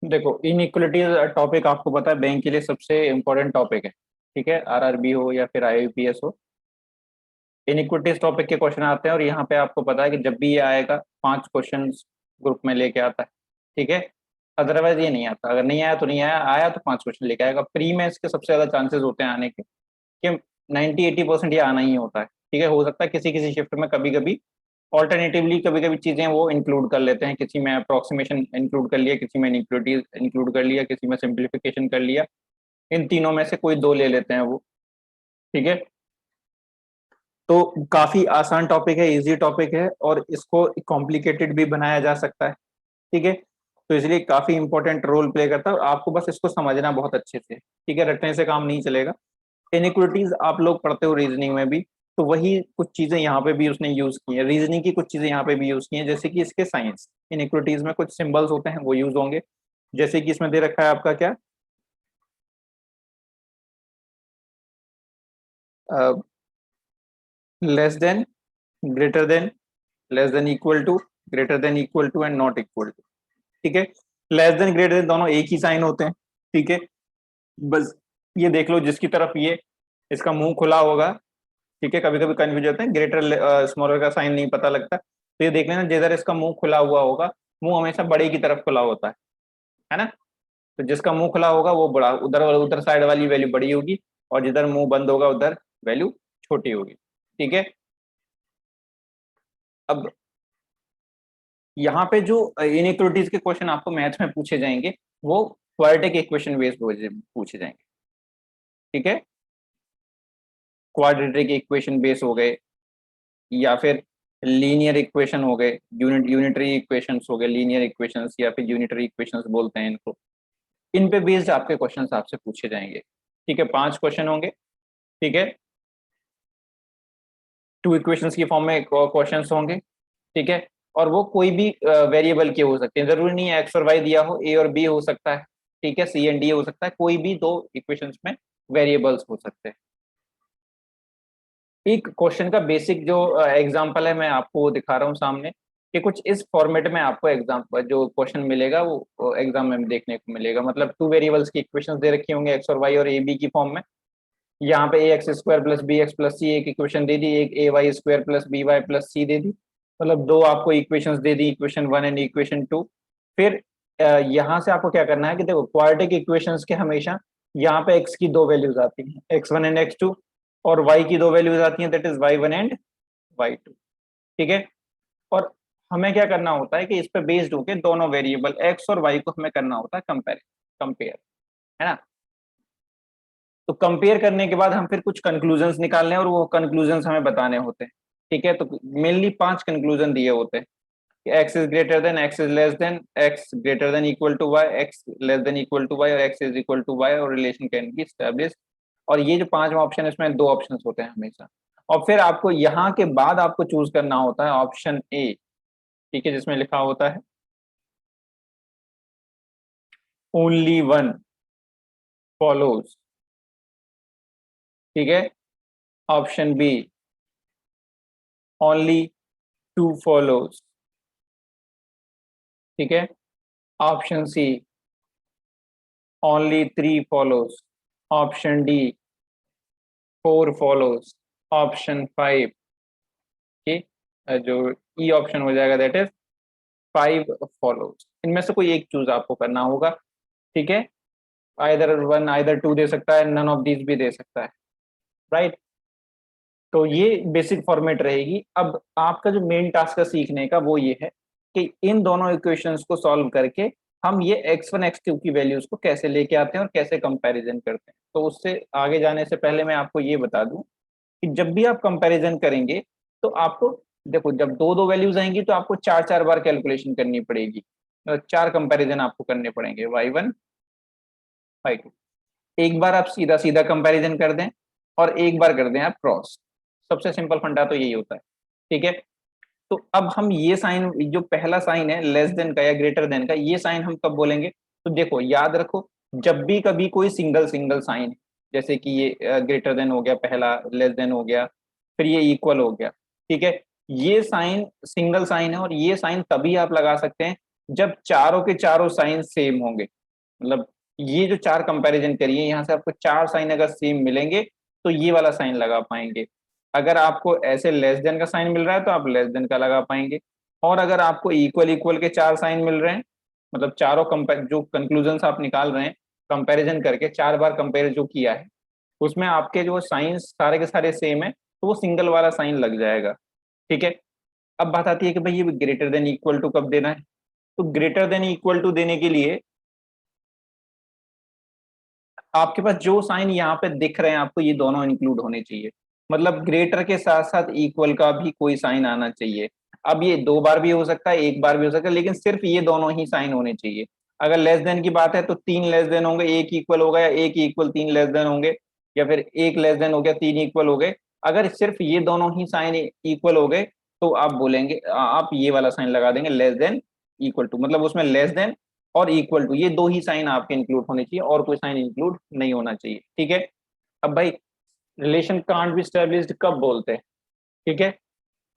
देखो, inequalities topic आपको पता है बैंक के लिए सबसे इम्पोर्टेंट टॉपिक है। ठीक है, आरआरबी हो या फिर आईबीपीएस हो, इनइक्विटीज टॉपिक के क्वेश्चन आते हैं। और यहाँ पे आपको पता है कि जब भी ये आएगा 5 क्वेश्चन ग्रुप में लेके आता है। ठीक है, अदरवाइज ये नहीं आता। अगर नहीं आया तो नहीं आया, आया तो 5 क्वेश्चन लेके आएगा। प्री में इसके सबसे ज्यादा चांसेस होते हैं आने के, कि 90-80% ये आना ही होता है। ठीक है, हो सकता है किसी किसी शिफ्ट में कभी कभी ऑल्टरनेटिवली कभी कभी चीजें वो इंक्लूड कर लेते हैं। किसी में अप्रोक्सीमेशन इंक्लूड कर लिया, किसी में इनइक्विटीज इंक्लूड कर लिया, किसी में सिंप्लीफिकेशन कर लिया। इन तीनों में से कोई दो ले लेते हैं वो। ठीक है, तो काफी आसान टॉपिक है, इजी टॉपिक है, और इसको कॉम्प्लिकेटेड भी बनाया जा सकता है। ठीक है, तो इसलिए काफी इंपॉर्टेंट रोल प्ले करता है, और आपको बस इसको समझना बहुत अच्छे से। ठीक है, रटने से काम नहीं चलेगा। इनइक्विटीज आप लोग पढ़ते हो रीजनिंग में भी, तो वही कुछ चीजें यहाँ पे भी उसने यूज की है। रीजनिंग की कुछ चीजें यहाँ पे भी यूज की हैं, जैसे कि इसके साइंस, इनइक्विटीज में कुछ सिंबल्स होते हैं वो यूज होंगे। जैसे कि इसमें दे रखा है आपका क्या, less than, greater than, less than equal to, greater than equal to, and not equal to. ठीक है, लेस देन ग्रेटर देन दोनों एक ही साइन होते हैं। ठीक है, बस ये देख लो, जिसकी तरफ ये इसका मुंह खुला होगा। ठीक है, कभी कभी कंफ्यूज होते हैं, ग्रेटर स्मॉलर का साइन नहीं पता लगता, तो ये देख लेना, जिधर इसका मुंह खुला हुआ होगा, मुंह हमेशा बड़े की तरफ खुला होता है ना। तो जिसका मुंह खुला होगा वो बड़ा, उधर उधर साइड वाली वैल्यू बड़ी होगी, और जिधर मुंह बंद होगा उधर वैल्यू छोटी होगी। ठीक है, अब यहाँ पे जो इनइक्वलिटीज के क्वेश्चन आपको मैथ में पूछे जाएंगे, वो क्वाड्रेटिक इक्वेशन बेस्ड पूछे जाएंगे। ठीक है, क्वाड्रेटिक इक्वेशन बेस हो गए, या फिर लीनियर इक्वेशन हो गए, यूनिटरी इक्वेशंस हो गए, लीनियर इक्वेशंस या फिर यूनिटरी इक्वेशंस बोलते हैं इनको। इन पे बेस्ड आपके क्वेश्चंस आपसे पूछे जाएंगे। ठीक है, 5 क्वेश्चन होंगे। ठीक है, 2 इक्वेशंस की फॉर्म में क्वेश्चंस होंगे। ठीक है, और वो कोई भी वेरिएबल के हो सकते हैं, जरूरी नहीं है एक्स और वाई दिया हो, ए और बी हो सकता है। ठीक है, सी एंड डी हो सकता है, कोई भी दो इक्वेशंस में वेरिएबल्स हो सकते हैं। एक क्वेश्चन का बेसिक जो एग्जांपल है, मैं आपको वो दिखा रहा हूँ सामने, कि कुछ इस फॉर्मेट में आपको एग्जांपल जो क्वेश्चन मिलेगा वो एग्जाम में देखने को मिलेगा। मतलब 2 वेरिएबल्स की इक्वेशंस दे रखी होंगे, एक्स और वाई और ए बी की फॉर्म में। यहाँ पे A x square plus B x plus C एक इक्वेशन दे दी, एक A y square plus B y plus C दे दी। मतलब दो आपको इक्वेशंस दे दी, इक्वेशन 1 एंड इक्वेशन 2। फिर यहाँ से आपको क्या करना है कि देखो, क्वाड्रेटिक इक्वेशंस के हमेशा यहाँ पे एक्स की दो वैल्यूज आती हैं, x1 एंड x2, और y की दो वैल्यूज आती हैं, that is y1 and y2। ठीक है, और हमें क्या करना होता है कि इस पे बेस्ड होके दोनों वेरिएबल x और y को हमें करना होता है कंपेयर, है ना। तो कंपेयर करने के बाद हम फिर कुछ कंक्लूजन्स निकालने हैं, और वो कंक्लूजन्स हमें बताने होते हैं। ठीक है, तो मेनली 5 कंक्लूजन दिए होते हैं, x is greater than, x is less than, x greater than equal to y, x less than equal to y, और x is equal to y, और रिलेशन कैन बी स्टैब्लिश। और ये जो 5वां option है, इसमें 2 ऑप्शंस होते हैं हमेशा। और फिर आपको यहाँ के बाद आपको चूज करना होता है ऑप्शन ए। ठीक है, जिसमें लिखा होता है ओनली वन फॉलोज। ठीक है, option B only two follows. ठीक है, option C only 3 follows. Option D 4 follows. Option 5 की जो ई ऑप्शन हो जाएगा, दैट इज 5 फॉलोज। इनमें से कोई एक चूज आपको करना होगा। ठीक है, आइदर 1 आइदर 2 दे सकता है, नन ऑफ दीज भी दे सकता है, राइट। तो ये बेसिक फॉर्मेट रहेगी। अब आपका जो मेन टास्क है सीखने का, वो ये है कि इन दोनों इक्वेशंस को सॉल्व करके हम ये x1 x2 की वैल्यूज को कैसे लेके आते हैं और कैसे कंपैरिजन करते हैं। तो उससे आगे जाने से पहले मैं आपको ये बता दूं कि जब भी आप कंपैरिजन करेंगे, तो आपको देखो, जब दो दो वैल्यूज आएंगी तो आपको 4 4 बार कैलकुलेशन करनी पड़ेगी। 4 कंपैरिजन आपको करने पड़ेंगे, y1 y2। एक बार आप सीधा सीधा कंपैरिजन कर दें, और एक बार कर दें आप क्रॉस। सबसे सिंपल फंडा तो यही होता है। ठीक है, तो अब हम ये साइन, जो पहला साइन है लेस देन का या ग्रेटर देन का, ये साइन हम कब बोलेंगे? तो देखो, याद रखो, जब भी कभी कोई सिंगल सिंगल साइन, जैसे कि ये ग्रेटर देन हो गया पहला, लेस देन हो गया, फिर ये इक्वल हो गया। ठीक है, ये साइन सिंगल साइन है, और ये साइन तभी आप लगा सकते हैं जब चारों के चारों साइन सेम होंगे। मतलब ये जो चार कंपैरिजन करिए, यहाँ से आपको चार साइन अगर सेम मिलेंगे तो ये वाला साइन लगा पाएंगे। अगर आपको ऐसे लेस देन का साइन मिल रहा है तो आप लेस देन का लगा पाएंगे। और अगर आपको इक्वल इक्वल के चार साइन मिल रहे हैं, मतलब चारों कंपेयर जो कंक्लूजन आप निकाल रहे हैं कंपैरिजन करके, चार बार कंपेयर जो किया है उसमें आपके जो साइंस सारे के सारे सेम है तो वो सिंगल वाला साइन लग जाएगा। ठीक है। अब बात आती है कि भाई ये ग्रेटर देन इक्वल टू कब देना है। तो ग्रेटर देन इक्वल टू देने के लिए आपके पास जो साइन यहाँ पे दिख रहे हैं आपको ये दोनों इंक्लूड होने चाहिए। मतलब ग्रेटर के साथ साथ इक्वल का भी कोई साइन आना चाहिए। अब ये दो बार भी हो सकता है, एक बार भी हो सकता है, लेकिन सिर्फ ये दोनों ही साइन होने चाहिए। अगर लेस देन की बात है तो तीन लेस देन होंगे, एक इक्वल होगा, या एक इक्वल तीन लेस देन होंगे, या फिर एक लेस देन हो गया तीन इक्वल हो गए। अगर सिर्फ ये दोनों ही साइन इक्वल हो गए तो आप बोलेंगे, आप ये वाला साइन लगा देंगे लेस देन इक्वल टू, मतलब उसमें लेस देन और इक्वल टू ये दो ही साइन आपके इंक्लूड होने चाहिए और कोई साइन इंक्लूड नहीं होना चाहिए। ठीक है। अब भाई रिलेशन कांट बी स्टैब्लिश्ड कब बोलते हैं? ठीक है,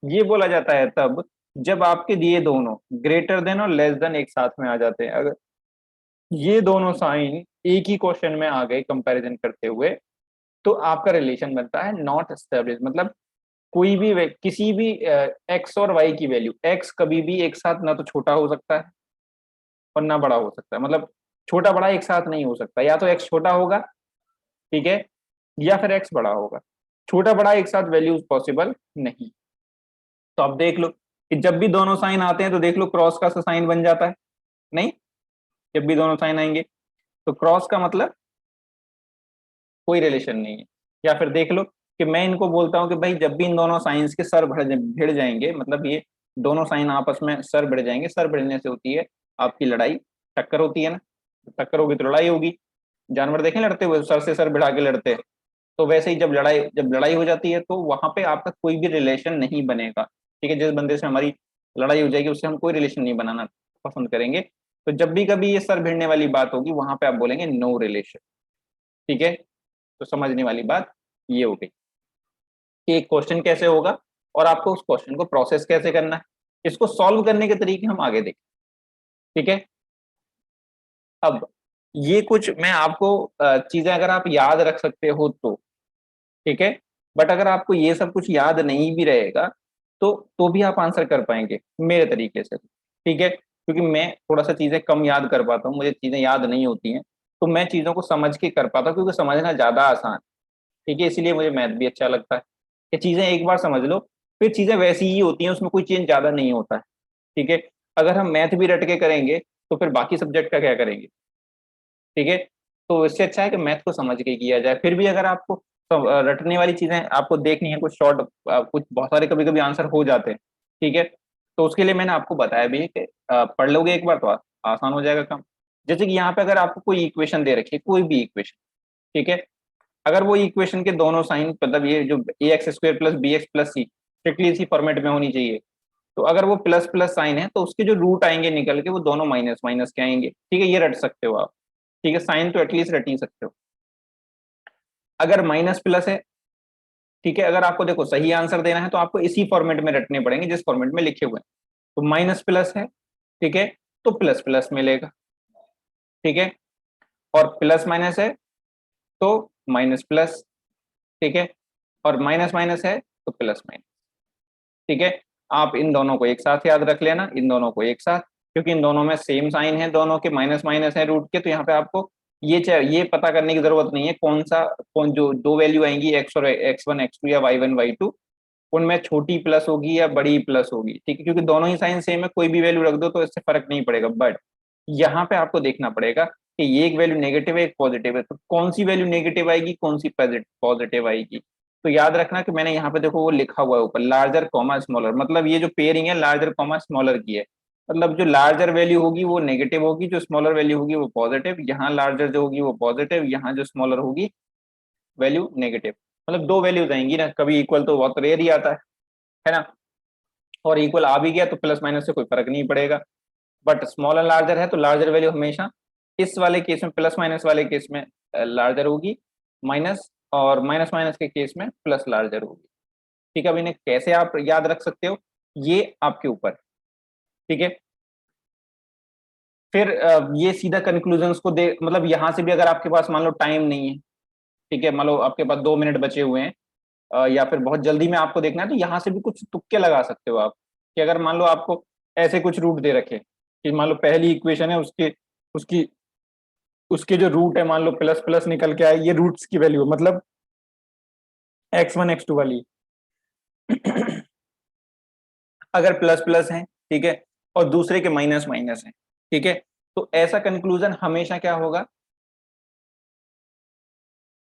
ये बोला जाता है तब जब आपके दिए दोनों ग्रेटर देन और लेस देन एक साथ में आ जाते हैं। अगर ये दोनों साइन एक ही क्वेश्चन में आ गए कंपैरिजन करते हुए तो आपका रिलेशन बनता है नॉट एस्टेब्लिश। मतलब कोई भी किसी भी एक्स और वाई की वैल्यू, एक्स कभी भी एक साथ ना तो छोटा हो सकता है और ना बड़ा हो सकता है। मतलब छोटा बड़ा एक साथ नहीं हो सकता, या तो एक्स छोटा होगा, ठीक है, या फिर एक्स बड़ा होगा। छोटा बड़ा एक साथ वैल्यूज पॉसिबल नहीं। तो अब देख लो कि जब भी दोनों साइन आते हैं तो देख लो क्रॉस का साइन बन जाता है, नहीं? जब भी दोनों साइन आएंगे तो क्रॉस का मतलब कोई रिलेशन नहीं है। या फिर देख लो कि मैं इनको बोलता हूं कि भाई जब भी इन दोनों साइंस के सर भिड़ जाएंगे, मतलब ये दोनों साइन आपस में सर भिड़ जाएंगे, सर भिड़ने से होती है आपकी लड़ाई, टक्कर होती है ना, टक्कर होगी तो लड़ाई होगी। जानवर देखें लड़ते हुए, सर से सर भिड़ा के लड़ते हैं। तो वैसे ही जब लड़ाई हो जाती है तो वहां पे आपका कोई भी रिलेशन नहीं बनेगा। ठीक है, जिस बंदे से हमारी लड़ाई हो जाएगी उससे हम कोई रिलेशन नहीं बनाना पसंद करेंगे। तो जब भी कभी ये सर भिड़ने वाली बात होगी वहां पे आप बोलेंगे नो रिलेशन। ठीक है, तो समझने वाली बात ये हो गई कि एक क्वेश्चन कैसे होगा और आपको उस क्वेश्चन को प्रोसेस कैसे करना है, इसको सॉल्व करने के तरीके हम आगे देखें। ठीक है। अब ये कुछ मैं आपको चीजें अगर आप याद रख सकते हो तो ठीक है, बट अगर आपको ये सब कुछ याद नहीं भी रहेगा तो भी आप आंसर कर पाएंगे मेरे तरीके से। ठीक है, क्योंकि मैं थोड़ा सा चीजें कम याद कर पाता हूँ, मुझे चीजें याद नहीं होती हैं, तो मैं चीजों को समझ के कर पाता हूँ क्योंकि समझना ज्यादा आसान है। ठीक है, इसीलिए मुझे मैथ भी अच्छा लगता है कि चीजें एक बार समझ लो फिर चीजें वैसी ही होती हैं, उसमें कोई चेंज ज्यादा नहीं होता है। ठीक है, अगर हम मैथ भी रट के करेंगे तो फिर बाकी सब्जेक्ट का क्या करेंगे? ठीक है, तो इससे अच्छा है कि मैथ को समझ के किया जाए। फिर भी अगर आपको रटने वाली चीजें आपको देखनी है, कुछ शॉर्ट कुछ बहुत सारे कभी कभी आंसर हो जाते हैं। ठीक है, तो उसके लिए मैंने आपको बताया भी है कि पढ़ लोगे एक बार तो आसान हो जाएगा काम। जैसे कि यहाँ पे अगर आपको कोई इक्वेशन दे रखी है, कोई भी इक्वेशन, ठीक है, अगर वो इक्वेशन के दोनों साइन, मतलब ये जो A x square plus B x plus C strictly इसी फॉर्मेट में होनी चाहिए, तो अगर वो प्लस प्लस साइन है तो उसके जो रूट आएंगे निकल के वो दोनों माइनस माइनस के आएंगे। ठीक है, ये रट सकते हो आप। ठीक है, साइन तो एटलीस्ट रट ही सकते हो। अगर माइनस प्लस है, ठीक है, अगर आपको देखो सही आंसर देना है तो आपको इसी फॉर्मेट में रटने पड़ेंगे जिस फॉर्मेट में लिखे हुए हैं। तो माइनस प्लस है, ठीक है, तो प्लस प्लस मिलेगा। ठीक है, और प्लस माइनस है तो माइनस प्लस। ठीक है, और माइनस माइनस है तो प्लस माइनस। ठीक है, आप इन दोनों को एक साथ याद रख लेना, इन दोनों को एक साथ, क्योंकि इन दोनों में सेम साइन है, दोनों के माइनस माइनस है रूट के, तो यहाँ पे आपको ये पता करने की जरूरत नहीं है कौन जो दो वैल्यू आएंगी एक्स और एक्स वन एक्स टू या वाई वन वाई टू, उनमें छोटी प्लस होगी या बड़ी प्लस होगी। ठीक है, क्योंकि दोनों ही साइन सेम है, कोई भी वैल्यू रख दो तो इससे फर्क नहीं पड़ेगा। बट यहाँ पे आपको देखना पड़ेगा कि ये एक वैल्यू नेगेटिव है एक पॉजिटिव है, तो कौन सी वैल्यू नेगेटिव आएगी कौन सी पॉजिटिव आएगी। तो याद रखना कि मैंने यहाँ पे देखो वो लिखा हुआ है ऊपर लार्जर कॉमा स्मॉलर, मतलब ये जो पेयरिंग है लार्जर कॉमा स्मॉलर की है। मतलब जो लार्जर वैल्यू होगी वो नेगेटिव होगी, जो स्मॉलर वैल्यू होगी वो पॉजिटिव। यहाँ लार्जर जो होगी वो पॉजिटिव, यहाँ जो स्मॉलर होगी वैल्यू नेगेटिव। मतलब दो वैल्यूज आएंगी ना, कभी इक्वल तो बहुत रेयर ही आता है ना, और इक्वल आ भी गया तो प्लस माइनस से कोई फर्क नहीं पड़ेगा। बट स्मॉलर लार्जर है तो लार्जर वैल्यू हमेशा इस वाले केस में, प्लस माइनस वाले केस में लार्जर होगी, माइनस और माइनस माइनस के केस में प्लस लार्जर होगी। ठीक है, अब इन्हें कैसे आप याद रख सकते हो ये आपके ऊपर। ठीक है, फिर ये सीधा कंक्लूजन्स को दे, मतलब यहाँ से भी अगर आपके पास मान लो टाइम नहीं है, ठीक है, मान लो आपके पास 2 मिनट बचे हुए हैं, या फिर बहुत जल्दी में आपको देखना है, तो यहाँ से भी कुछ तुक्के लगा सकते हो आप, कि अगर मान लो आपको ऐसे कुछ रूट दे रखे कि मान लो पहली इक्वेशन है, उसके उसकी उसके जो रूट है मान लो प्लस प्लस निकल के आए, ये रूट्स की वैल्यू मतलब x1 x2 वाली अगर प्लस प्लस है, ठीक है, और दूसरे के माइनस माइनस है, ठीक है, तो ऐसा कंक्लूजन हमेशा क्या होगा,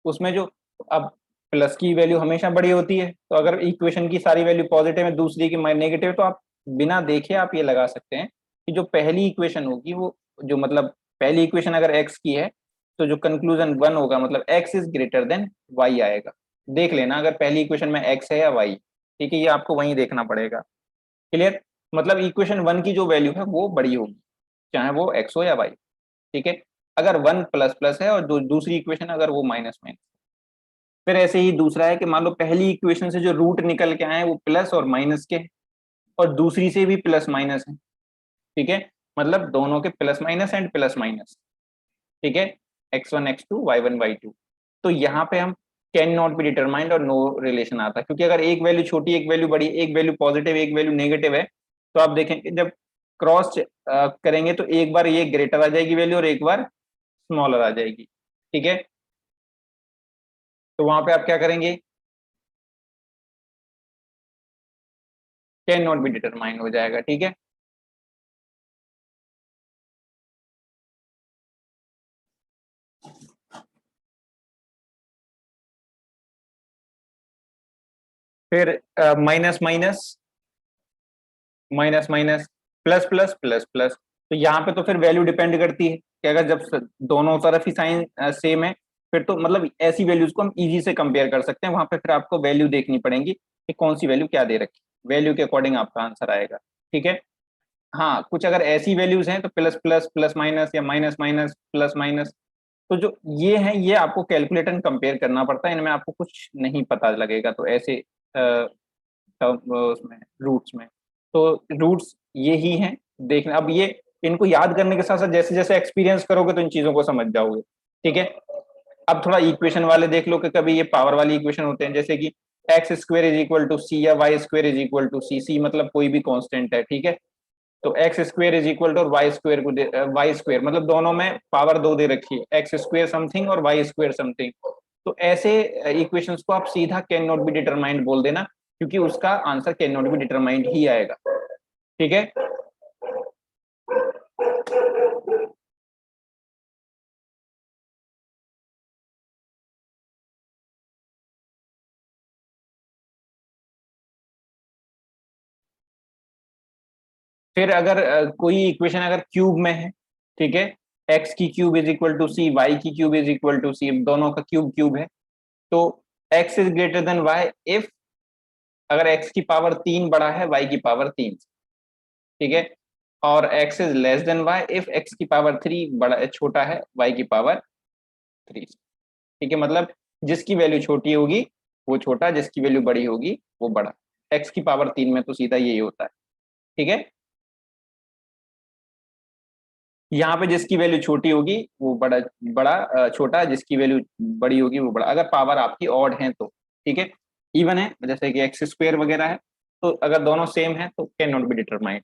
उसमें जो अब प्लस की वैल्यू हमेशा बड़ी होती है, तो अगर इक्वेशन की सारी वैल्यू पॉजिटिव है, दूसरी की नेगेटिव है, तो आप बिना देखे आप ये लगा सकते हैं कि जो पहली इक्वेशन होगी वो, जो मतलब पहली इक्वेशन अगर एक्स की है, तो जो कंक्लूजन वन होगा मतलब x is greater than y आएगा। देख लेना अगर पहली इक्वेशन में एक्स है या वाई, ठीक है, ये आपको वहीं देखना पड़ेगा। क्लियर, मतलब इक्वेशन वन की जो वैल्यू है वो बड़ी होगी, चाहे वो एक्स हो या वाई, ठीक है, अगर वन प्लस प्लस है और दूसरी इक्वेशन अगर वो माइनस माइनस। फिर ऐसे ही दूसरा है कि मान लो पहली इक्वेशन से जो रूट निकल के आए वो प्लस और माइनस के, और दूसरी से भी प्लस माइनस है, ठीक है, मतलब दोनों के plus minus and plus minus, ठीक है, x1 x2 y1 y2। तो यहाँ पे हम कैन नॉट बी डिटरमाइंड और नो रिलेशन आता है, क्योंकि अगर एक वैल्यू छोटी एक वैल्यू बड़ी, एक वैल्यू पॉजिटिव एक वैल्यू नेगेटिव है, तो आप देखेंगे जब क्रॉस करेंगे तो एक बार ये ग्रेटर आ जाएगी वैल्यू और एक बार स्मॉलर आ जाएगी, ठीक है, तो वहां पे आप क्या करेंगे, कैन नॉट बी डिटरमाइंड हो जाएगा, ठीक है। फिर minus minus minus minus plus plus plus plus, तो यहाँ पे तो फिर वैल्यू डिपेंड करती है कि अगर जब दोनों तरफ ही साइन सेम है, फिर तो मतलब ऐसी वैल्यूज को हम इजी से कंपेयर कर सकते हैं, वहां पे फिर आपको वैल्यू देखनी पड़ेगी कि कौन सी वैल्यू क्या दे रखी, वैल्यू के अकॉर्डिंग आपका आंसर आएगा, ठीक है। हाँ, कुछ अगर ऐसी वैल्यूज हैं तो प्लस प्लस प्लस माइनस या माइनस माइनस प्लस माइनस, तो जो ये है ये आपको कैलकुलेटर कंपेयर करना पड़ता है, इनमें आपको कुछ नहीं पता लगेगा, तो ऐसे उसमें रूट्स में, तो रूट्स ये ही हैं, देखना अब ये, इनको याद करने के साथ साथ जैसे जैसे एक्सपीरियंस करोगे तो इन चीजों को समझ जाओगे, ठीक है। अब थोड़ा इक्वेशन वाले देख लो कि कभी ये पावर वाली इक्वेशन होते हैं, जैसे कि x square is equal to C या y square is equal to C, C मतलब कोई भी कांस्टेंट है, ठीक है, तो x square is equal to और वाई स्क्वेयर को वाई स्क्वेयर मतलब दोनों में पावर दो दे रखी है, एक्स स्क्वेयर समथिंग और वाई स्क्वेयर समथिंग, तो ऐसे इक्वेशंस को आप सीधा कैन नॉट बी डिटरमाइंड बोल देना, क्योंकि उसका answer can not be determined ही आएगा, ठीक है। फिर अगर कोई इक्वेशन अगर क्यूब में है, ठीक है, एक्स की cube is equal to c, y की cube is equal to c, दोनों का क्यूब क्यूब है, तो x is greater than y if, अगर एक्स की पावर 3 बड़ा है वाई की पावर 3, ठीक है, और x is less than y if x की पावर 3 बड़ा छोटा है वाई की पावर 3, ठीक है, मतलब जिसकी वैल्यू छोटी होगी वो छोटा, जिसकी वैल्यू बड़ी होगी वो बड़ा, एक्स की पावर 3 में तो सीधा यही होता है, ठीक है, यहाँ पे जिसकी वैल्यू छोटी होगी वो बड़ा, छोटा, जिसकी वैल्यू बड़ी होगी वो बड़ा, अगर पावर आपकी ऑड है तो, ठीक है, इवन है जैसे कि एक्स स्क्वायर वगैरह है, तो अगर दोनों सेम है तो कैन नॉट बी डिटरमाइंड,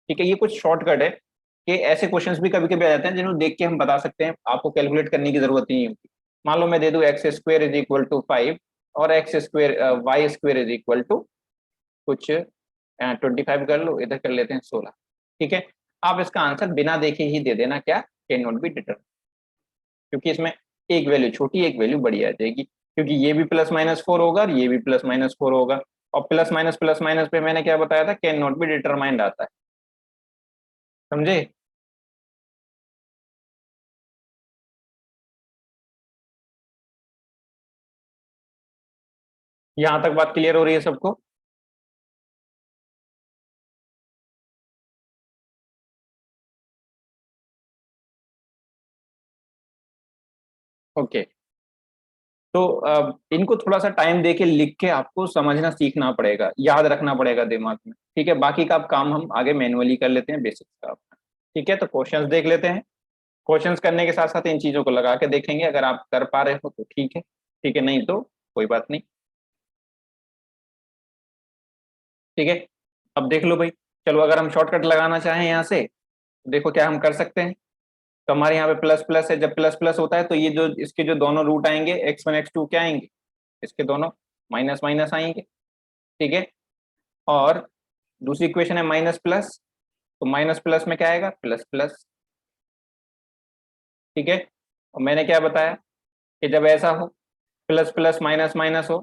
ठीक है, ये कुछ शॉर्टकट है कि ऐसे क्वेश्चंस भी कभी कभी आ जाते हैं जिन्हें देख के हम बता सकते हैं, आपको कैलकुलेट करने की जरूरत नहीं होती। मान लो मैं दे दूं x square is equal to 5 और x square y square is equal to कुछ 25 कर लो, इधर कर लेते हैं 16, ठीक है, आप इसका आंसर बिना देखे ही दे देना, क्या, कैन नॉट बी डिटरमाइंड, क्योंकि इसमें एक वैल्यू छोटी एक वैल्यू बड़ी आ जाएगी, क्योंकि ये भी प्लस माइनस 4 होगा और ये भी प्लस माइनस 4 होगा, और प्लस माइनस पे मैंने क्या बताया था, कैन नॉट बी डिटरमाइंड आता है, समझे। यहां तक बात क्लियर हो रही है सबको। ओके, तो इनको थोड़ा सा टाइम देके लिख के आपको समझना सीखना पड़ेगा, याद रखना पड़ेगा दिमाग में, ठीक है, बाकी का काम हम आगे मैनुअली कर लेते हैं बेसिक्स का। ठीक है, तो क्वेश्चंस देख लेते हैं। क्वेश्चंस करने के साथ साथ इन चीजों को लगा के देखेंगे, अगर आप कर पा रहे हो तो ठीक है नहीं तो कोई बात नहीं। ठीक है, अब देख लो भाई। चलो अगर हम शॉर्टकट लगाना चाहें यहाँ से, देखो क्या हम कर सकते हैं। तो हमारे यहाँ पे प्लस प्लस है, जब प्लस प्लस होता है तो ये जो इसके जो दोनों रूट आएंगे x1 x2 क्या आएंगे, इसके दोनों माइनस माइनस आएंगे। ठीक है, और दूसरी इक्वेशन है माइनस प्लस, तो माइनस प्लस में क्या आएगा, प्लस प्लस। ठीक है, और मैंने क्या बताया कि जब ऐसा हो, प्लस प्लस माइनस माइनस हो,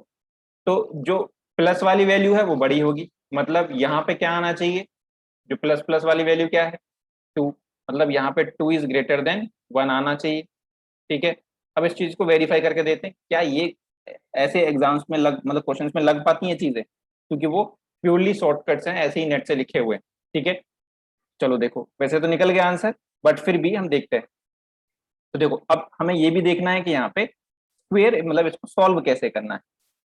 तो जो प्लस वाली वैल्यू है वो बड़ी होगी, मतलब यहाँ पे क्या आना चाहिए, जो प्लस प्लस वाली वैल्यू क्या है, 2, मतलब यहाँ पे 2 इज ग्रेटर देन 1 आना चाहिए। ठीक है, अब इस चीज को वेरीफाई करके देते हैं क्या ये ऐसे एग्जाम्स में मतलब क्वेश्चंस में लग पाती हैं चीजें, क्योंकि वो प्योरली शॉर्टकट्स हैं, ऐसे ही नेट से लिखे हुए हैं। ठीक है, चलो देखो, वैसे तो निकल गया आंसर, बट फिर भी हम देखते हैं। तो देखो अब हमें ये भी देखना है कि यहाँ पे स्क्वेयर मतलब इसको सॉल्व कैसे करना है।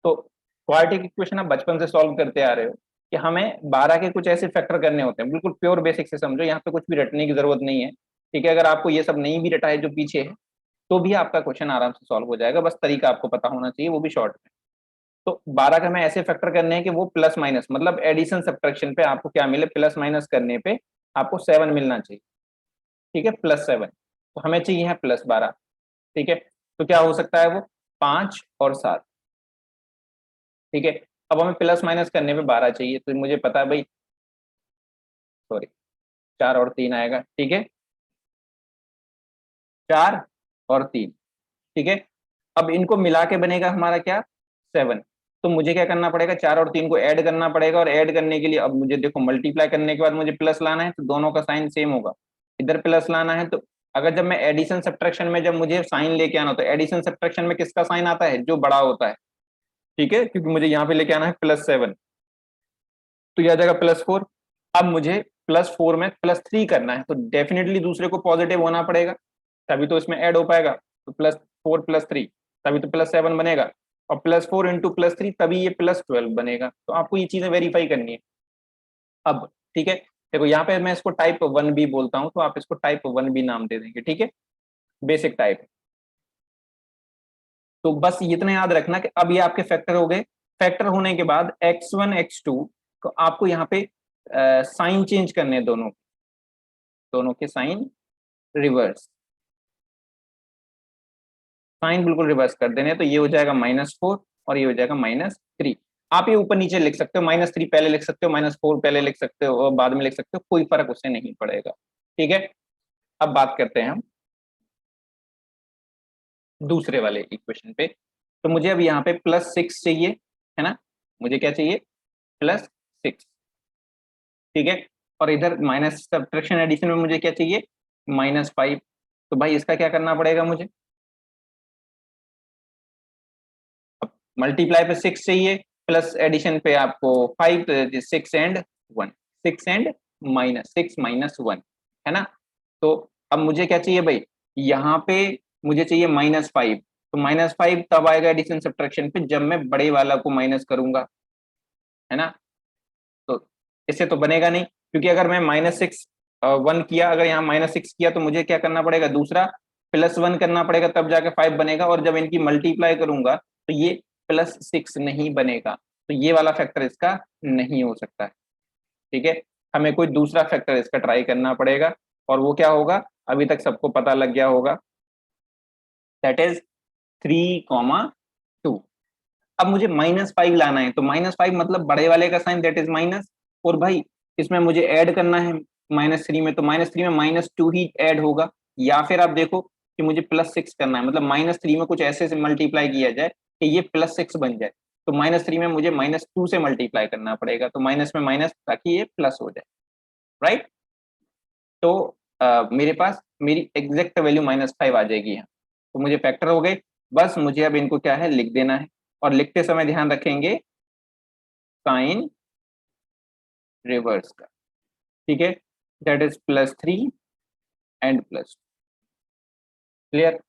तो क्वाड्रेटिक इक्वेशन आप बचपन से सॉल्व करते आ रहे हो कि हमें 12 के कुछ ऐसे फैक्टर करने होते हैं, बिल्कुल प्योर बेसिक से समझो, यहाँ पे कुछ भी रटने की जरूरत नहीं है। ठीक है, अगर आपको ये सब नहीं भी रटा है जो पीछे है, तो भी आपका क्वेश्चन आराम से सॉल्व हो जाएगा, बस तरीका आपको पता होना चाहिए, वो भी शॉर्ट में। तो 12 का हमें ऐसे फैक्टर करने हैं कि वो प्लस माइनस मतलब एडिशन सब्ट्रैक्शन पे आपको क्या मिले, प्लस माइनस करने पे आपको 7 मिलना चाहिए। ठीक है, +7, तो हमें चाहिए है +12। ठीक है, तो क्या हो सकता है वो, 5 और 7। ठीक है, अब हमें प्लस माइनस करने पे 12 चाहिए, तो मुझे पता है भाई, सॉरी, 4 और 3 आएगा। ठीक है, 4 और 3। ठीक है, अब इनको मिला के बनेगा हमारा क्या, 7। तो मुझे क्या करना पड़ेगा, 4 और 3 को ऐड करना पड़ेगा, और ऐड करने के लिए अब मुझे देखो मल्टीप्लाई करने के बाद मुझे प्लस लाना है, तो दोनों का साइन सेम होगा, इधर प्लस लाना है। तो अगर जब मैं एडिशन सब्ट्रैक्शन में जब मुझे साइन लेके आना, तो एडिशन सब्ट्रैक्शन में किसका साइन आता है, जो बड़ा होता है। ठीक है, क्योंकि मुझे यहाँ पे लेके आना है +7, तो यह आ जाएगा +4। अब मुझे +4 में +3 करना है, तो डेफिनेटली दूसरे को पॉजिटिव होना पड़ेगा, तभी तो इसमें ऐड हो पाएगा। तो +4 +3 तभी तो +7 बनेगा, और +4 इंटू +3 तभी ये +12 बनेगा। तो आपको ये चीजें वेरीफाई करनी है अब। ठीक है, देखो यहाँ पे मैं इसको टाइप 1B बोलता हूँ, तो आप इसको टाइप 1B नाम दे देंगे। ठीक है, बेसिक टाइप। तो बस इतना याद रखना कि अब ये आपके फैक्टर हो गए। फैक्टर होने के बाद x1 x2 को आपको यहाँ पे साइन चेंज करने हैं, दोनों दोनों के साइन रिवर्स, साइन बिल्कुल रिवर्स कर देने, तो ये हो जाएगा -4 और ये हो जाएगा -3। आप ये ऊपर नीचे लिख सकते हो, -3 पहले लिख सकते हो, -4 पहले लिख सकते हो, और बाद में लिख सकते हो, कोई फर्क उससे नहीं पड़ेगा। ठीक है, अब बात करते हैं हम दूसरे वाले इक्वेशन पे। तो मुझे अब यहाँ पे +6 चाहिए, है ना, मुझे क्या चाहिए, +6। ठीक है, और इधर माइनस सब्ट्रैक्शन एडिशन में मुझे क्या चाहिए, -5। तो भाई इसका क्या करना पड़ेगा मुझे, अब मल्टीप्लाई पे 6 चाहिए, प्लस एडिशन पे आपको 5, 6 एंड 1, 6 एंड -6 - 1, है ना। तो अब मुझे क्या चाहिए भाई, यहाँ पे मुझे चाहिए -5। तो -5 तब आएगा एडिशन सब्ट्रैक्शन पे, जब मैं बड़े वाला को माइनस करूंगा, है ना। तो इससे तो बनेगा नहीं, क्योंकि अगर मैं -1 किया, अगर यहाँ -6 किया, तो मुझे क्या करना पड़ेगा, दूसरा +1 करना पड़ेगा, तब जाके 5 बनेगा, और जब इनकी मल्टीप्लाई करूंगा तो ये +6 नहीं बनेगा, तो ये वाला फैक्टर इसका नहीं हो सकता है। ठीक है, हमें कोई दूसरा फैक्टर इसका ट्राई करना पड़ेगा, और वो क्या होगा, अभी तक सबको पता लग गया होगा, दैट इज 3,2। अब मुझे -5 लाना है, तो -5 मतलब बड़े वाले का साइन, दैट इज माइनस। और भाई इसमें मुझे ऐड करना है -3 में, तो -3 में -2 ही ऐड होगा, या फिर आप देखो कि मुझे +6 करना है, मतलब -3 में कुछ ऐसे से मल्टीप्लाई किया जाए कि ये +6 बन जाए, तो -3 में मुझे -2 से मल्टीप्लाई करना पड़ेगा, तो माइनस में माइनस ताकि ये प्लस हो जाए, राइट। तो मेरे पास मेरी एग्जैक्ट वैल्यू -5 आ जाएगी यहाँ। तो मुझे फैक्टर हो गए, बस मुझे अब इनको क्या है, लिख देना है, और लिखते समय ध्यान रखेंगे साइन रिवर्स का। ठीक है, दैट इज +3 एंड +2। क्लियर।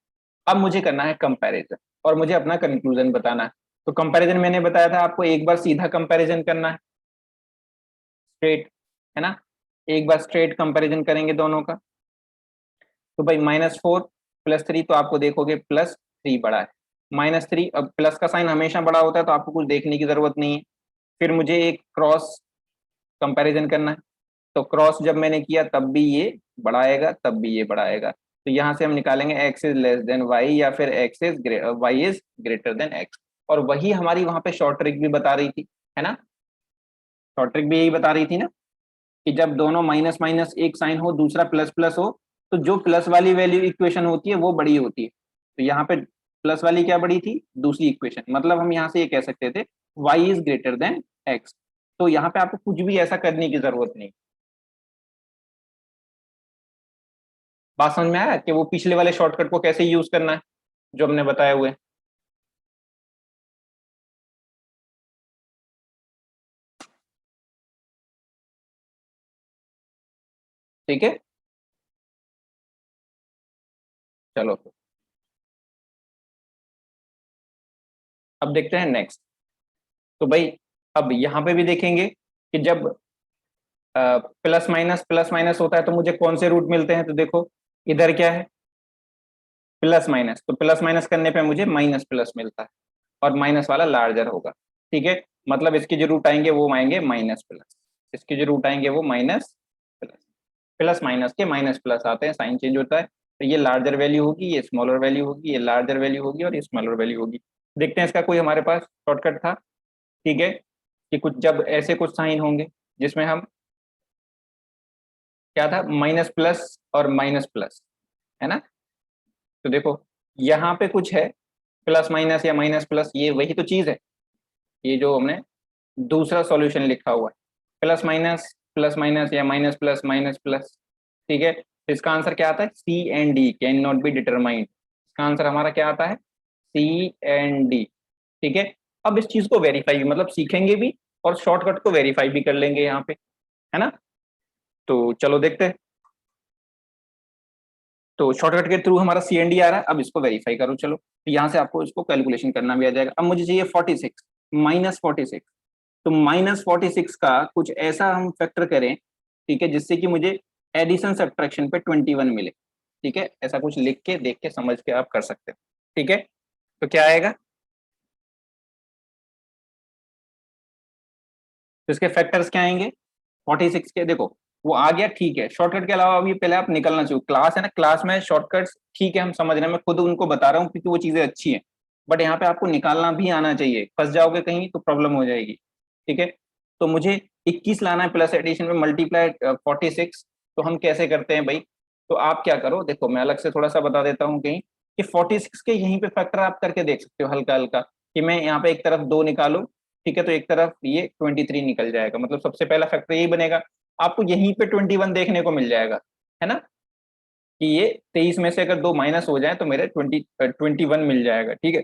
अब मुझे करना है कंपैरिजन, और मुझे अपना कंक्लूजन बताना है। तो कंपैरिजन मैंने बताया था आपको, एक बार सीधा कंपैरिजन करना है, स्ट्रेट, है ना, एक बार स्ट्रेट कंपैरिजन करेंगे दोनों का। तो भाई -4 + 3, तो आपको देखोगे +3 बड़ा है। -3, अब प्लस का साइन हमेशा बड़ा होता है तो आपको कुछ देखने की जरूरत नहीं है। फिर मुझे एक क्रॉस कंपैरिजन करना है, तो क्रॉस जब मैंने किया तब भी ये बड़ा आएगा, तब भी ये बड़ा आएगा। तो यहाँ से हम निकालेंगे x is less then y, या फिर y is greater then x। और वही हमारी वहां पे शॉर्ट ट्रिक भी बता रही थी, है ना? शॉर्ट ट्रिक भी यही बता रही थी ना, कि जब दोनों माइनस माइनस एक साइन हो, दूसरा प्लस प्लस हो, तो जो प्लस वाली वैल्यू इक्वेशन होती है वो बड़ी होती है। तो यहाँ पे प्लस वाली क्या बड़ी थी? दूसरी इक्वेशन। मतलब हम यहाँ से ये कह सकते थे y is greater then x। तो यहाँ पे आपको कुछ भी ऐसा करने की जरूरत नहीं। बात समझ में आया कि वो पिछले वाले शॉर्टकट को कैसे यूज करना है जो हमने बताए हुए? ठीक है, चलो अब देखते हैं नेक्स्ट। तो भाई अब यहाँ पे भी देखेंगे कि जब प्लस माइनस होता है तो मुझे कौन से रूट मिलते हैं। तो देखो इधर क्या है, प्लस माइनस, तो प्लस माइनस करने पे मुझे माइनस प्लस मिलता है, और माइनस वाला लार्जर होगा। ठीक है, मतलब इसके जो रूट आएंगे वो आएंगे माइनस प्लस, इसके जो रूट आएंगे वो माइनस प्लस। प्लस माइनस के माइनस प्लस आते हैं, साइन चेंज होता है। तो ये लार्जर वैल्यू होगी, ये स्मॉलर वैल्यू होगी, ये लार्जर वैल्यू होगी, और ये स्मॉलर वैल्यू होगी। देखते हैं इसका कोई हमारे पास शॉर्टकट था। ठीक है, कि कुछ जब ऐसे कुछ साइन होंगे जिसमें हम, क्या था, माइनस प्लस और माइनस प्लस, है ना? तो देखो यहाँ पे कुछ है प्लस माइनस या माइनस प्लस, ये वही तो चीज है, ये जो हमने दूसरा सॉल्यूशन लिखा हुआ है, प्लस माइनस या माइनस प्लस माइनस प्लस। ठीक है, तो इसका आंसर क्या आता है? C and D can not be determined. इसका आंसर हमारा क्या आता है? C and D. ठीक है, अब इस चीज को वेरीफाई भी, मतलब सीखेंगे भी और शॉर्टकट को वेरीफाई भी कर लेंगे यहाँ पे, है ना? तो चलो देखते हैं। तो शॉर्टकट के थ्रू हमारा सी एन डी आ रहा है, अब इसको वेरीफाई करो। चलो, तो यहाँ से आपको इसको कैलकुलेशन करना भी आ जाएगा। अब मुझे चाहिए 46 -46। तो -46 का कुछ ऐसा हम फैक्टर करें, ठीक है, जिससे कि मुझे एडिशन सब्ट्रैक्शन पे 21 मिले। ठीक है, ऐसा कुछ लिख के देख के समझ के आप कर सकते हैं। ठीक है, तो क्या आएगा? तो इसके फैक्टर्स क्या आएंगे 46 के? देखो वो आ गया, ठीक है। शॉर्टकट के अलावा अभी पहले आप निकलना चाहिए। क्लास है ना, क्लास में शॉर्टकट्स ठीक है हम समझ रहे हैं, मैं खुद उनको बता रहा हूँ क्योंकि वो चीजें अच्छी हैं, बट यहाँ पे आपको निकालना भी आना चाहिए। फंस जाओगे कहीं तो प्रॉब्लम हो जाएगी। ठीक है, तो मुझे 21 लाना है, प्लस एडिशन में मल्टीप्लाई 46। तो हम कैसे करते हैं भाई? तो आप क्या करो, देखो मैं अलग से थोड़ा सा बता देता हूँ कहीं, कि 46 के यहीं पे फैक्टर आप करके देख सकते हो हल्का हल्का, कि मैं यहाँ पे एक तरफ 2 निकालू, ठीक है, तो एक तरफ ये 23 निकल जाएगा। मतलब सबसे पहला फैक्टर यही बनेगा, आपको यहीं पे 21 देखने को मिल जाएगा, है ना? कि ये 23 में से अगर 2 माइनस हो जाए तो मेरे 21 मिल जाएगा। ठीक है,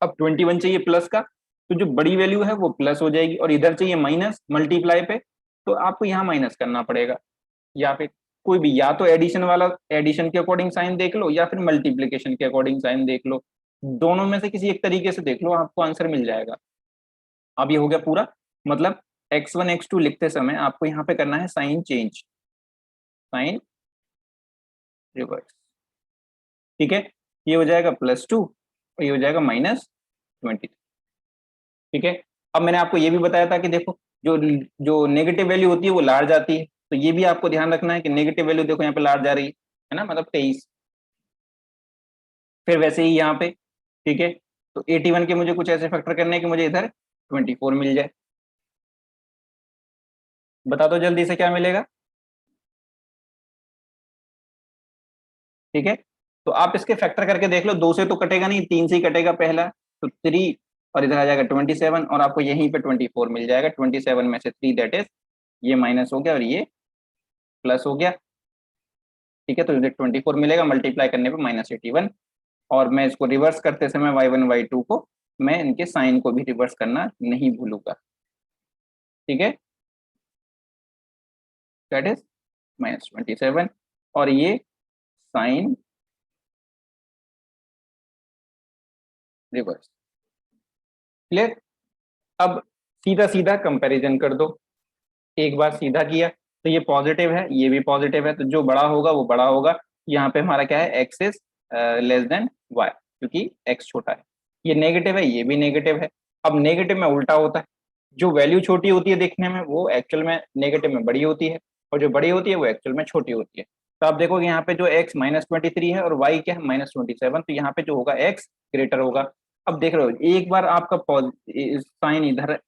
अब 21 चाहिए प्लस का, तो जो बड़ी वैल्यू है वो प्लस हो जाएगी, और इधर चाहिए माइनस मल्टीप्लाई पे, तो आपको यहाँ माइनस करना पड़ेगा। या फिर कोई भी, या तो एडिशन वाला एडिशन के अकॉर्डिंग साइन देख लो, या फिर मल्टीप्लीकेशन के अकॉर्डिंग साइन देख लो। दोनों में से किसी एक तरीके से देख लो, आपको आंसर मिल जाएगा। अब ये हो गया पूरा। मतलब x1 x2 लिखते समय आपको यहाँ पे करना है साइन चेंज, साइन रिवर्स। ठीक है, ये हो जाएगा +2 और ये हो जाएगा -20। ठीक है, अब मैंने आपको ये भी बताया था कि देखो जो जो नेगेटिव वैल्यू होती है वो लार्ज आती है, तो ये भी आपको ध्यान रखना है कि नेगेटिव वैल्यू देखो यहाँ पे लार्ज आ रही है ना, मतलब 23। फिर वैसे ही यहाँ पे, ठीक है, तो 81 के मुझे कुछ ऐसे फैक्टर करने हैं कि मुझे इधर 24 मिल जाए। बता दो जल्दी से क्या मिलेगा? ठीक है, तो आप इसके फैक्टर करके देख लो, 2 से तो कटेगा नहीं, 3 से ही कटेगा पहला, तो 3, और इधर आ जाएगा 27, और आपको यहीं पे 24 मिल जाएगा। 27 में से 3, दैट इज ये माइनस हो गया और ये प्लस हो गया। ठीक है, तो इधर 24 मिलेगा, मल्टीप्लाई करने पे -81। और मैं इसको रिवर्स करते समय y1 y2 को, मैं इनके साइन को भी रिवर्स करना नहीं भूलूंगा। ठीक है, दैट इज -27, और ये साइन रिवर्स। क्लियर? अब सीधा सीधा कंपैरिजन कर दो। एक बार सीधा किया तो ये पॉजिटिव है, ये भी पॉजिटिव है, तो जो बड़ा होगा वो बड़ा होगा। यहाँ पे हमारा क्या है, x is less than y, क्योंकि एक्स छोटा है। ये नेगेटिव है, ये भी नेगेटिव है। अब नेगेटिव में उल्टा होता है, जो वैल्यू छोटी होती है देखने में वो एक्चुअल में नेगेटिव में बड़ी होती है, और जो बड़ी होती है वो एक्चुअल में छोटी होती है। तो आप देखोगे यहाँ पे जो x -23 है और y क्या है -27, तो यहाँ पे जो होगा x ग्रेटर होगा। अब देख रहे हो एक बार आपका साइन इधर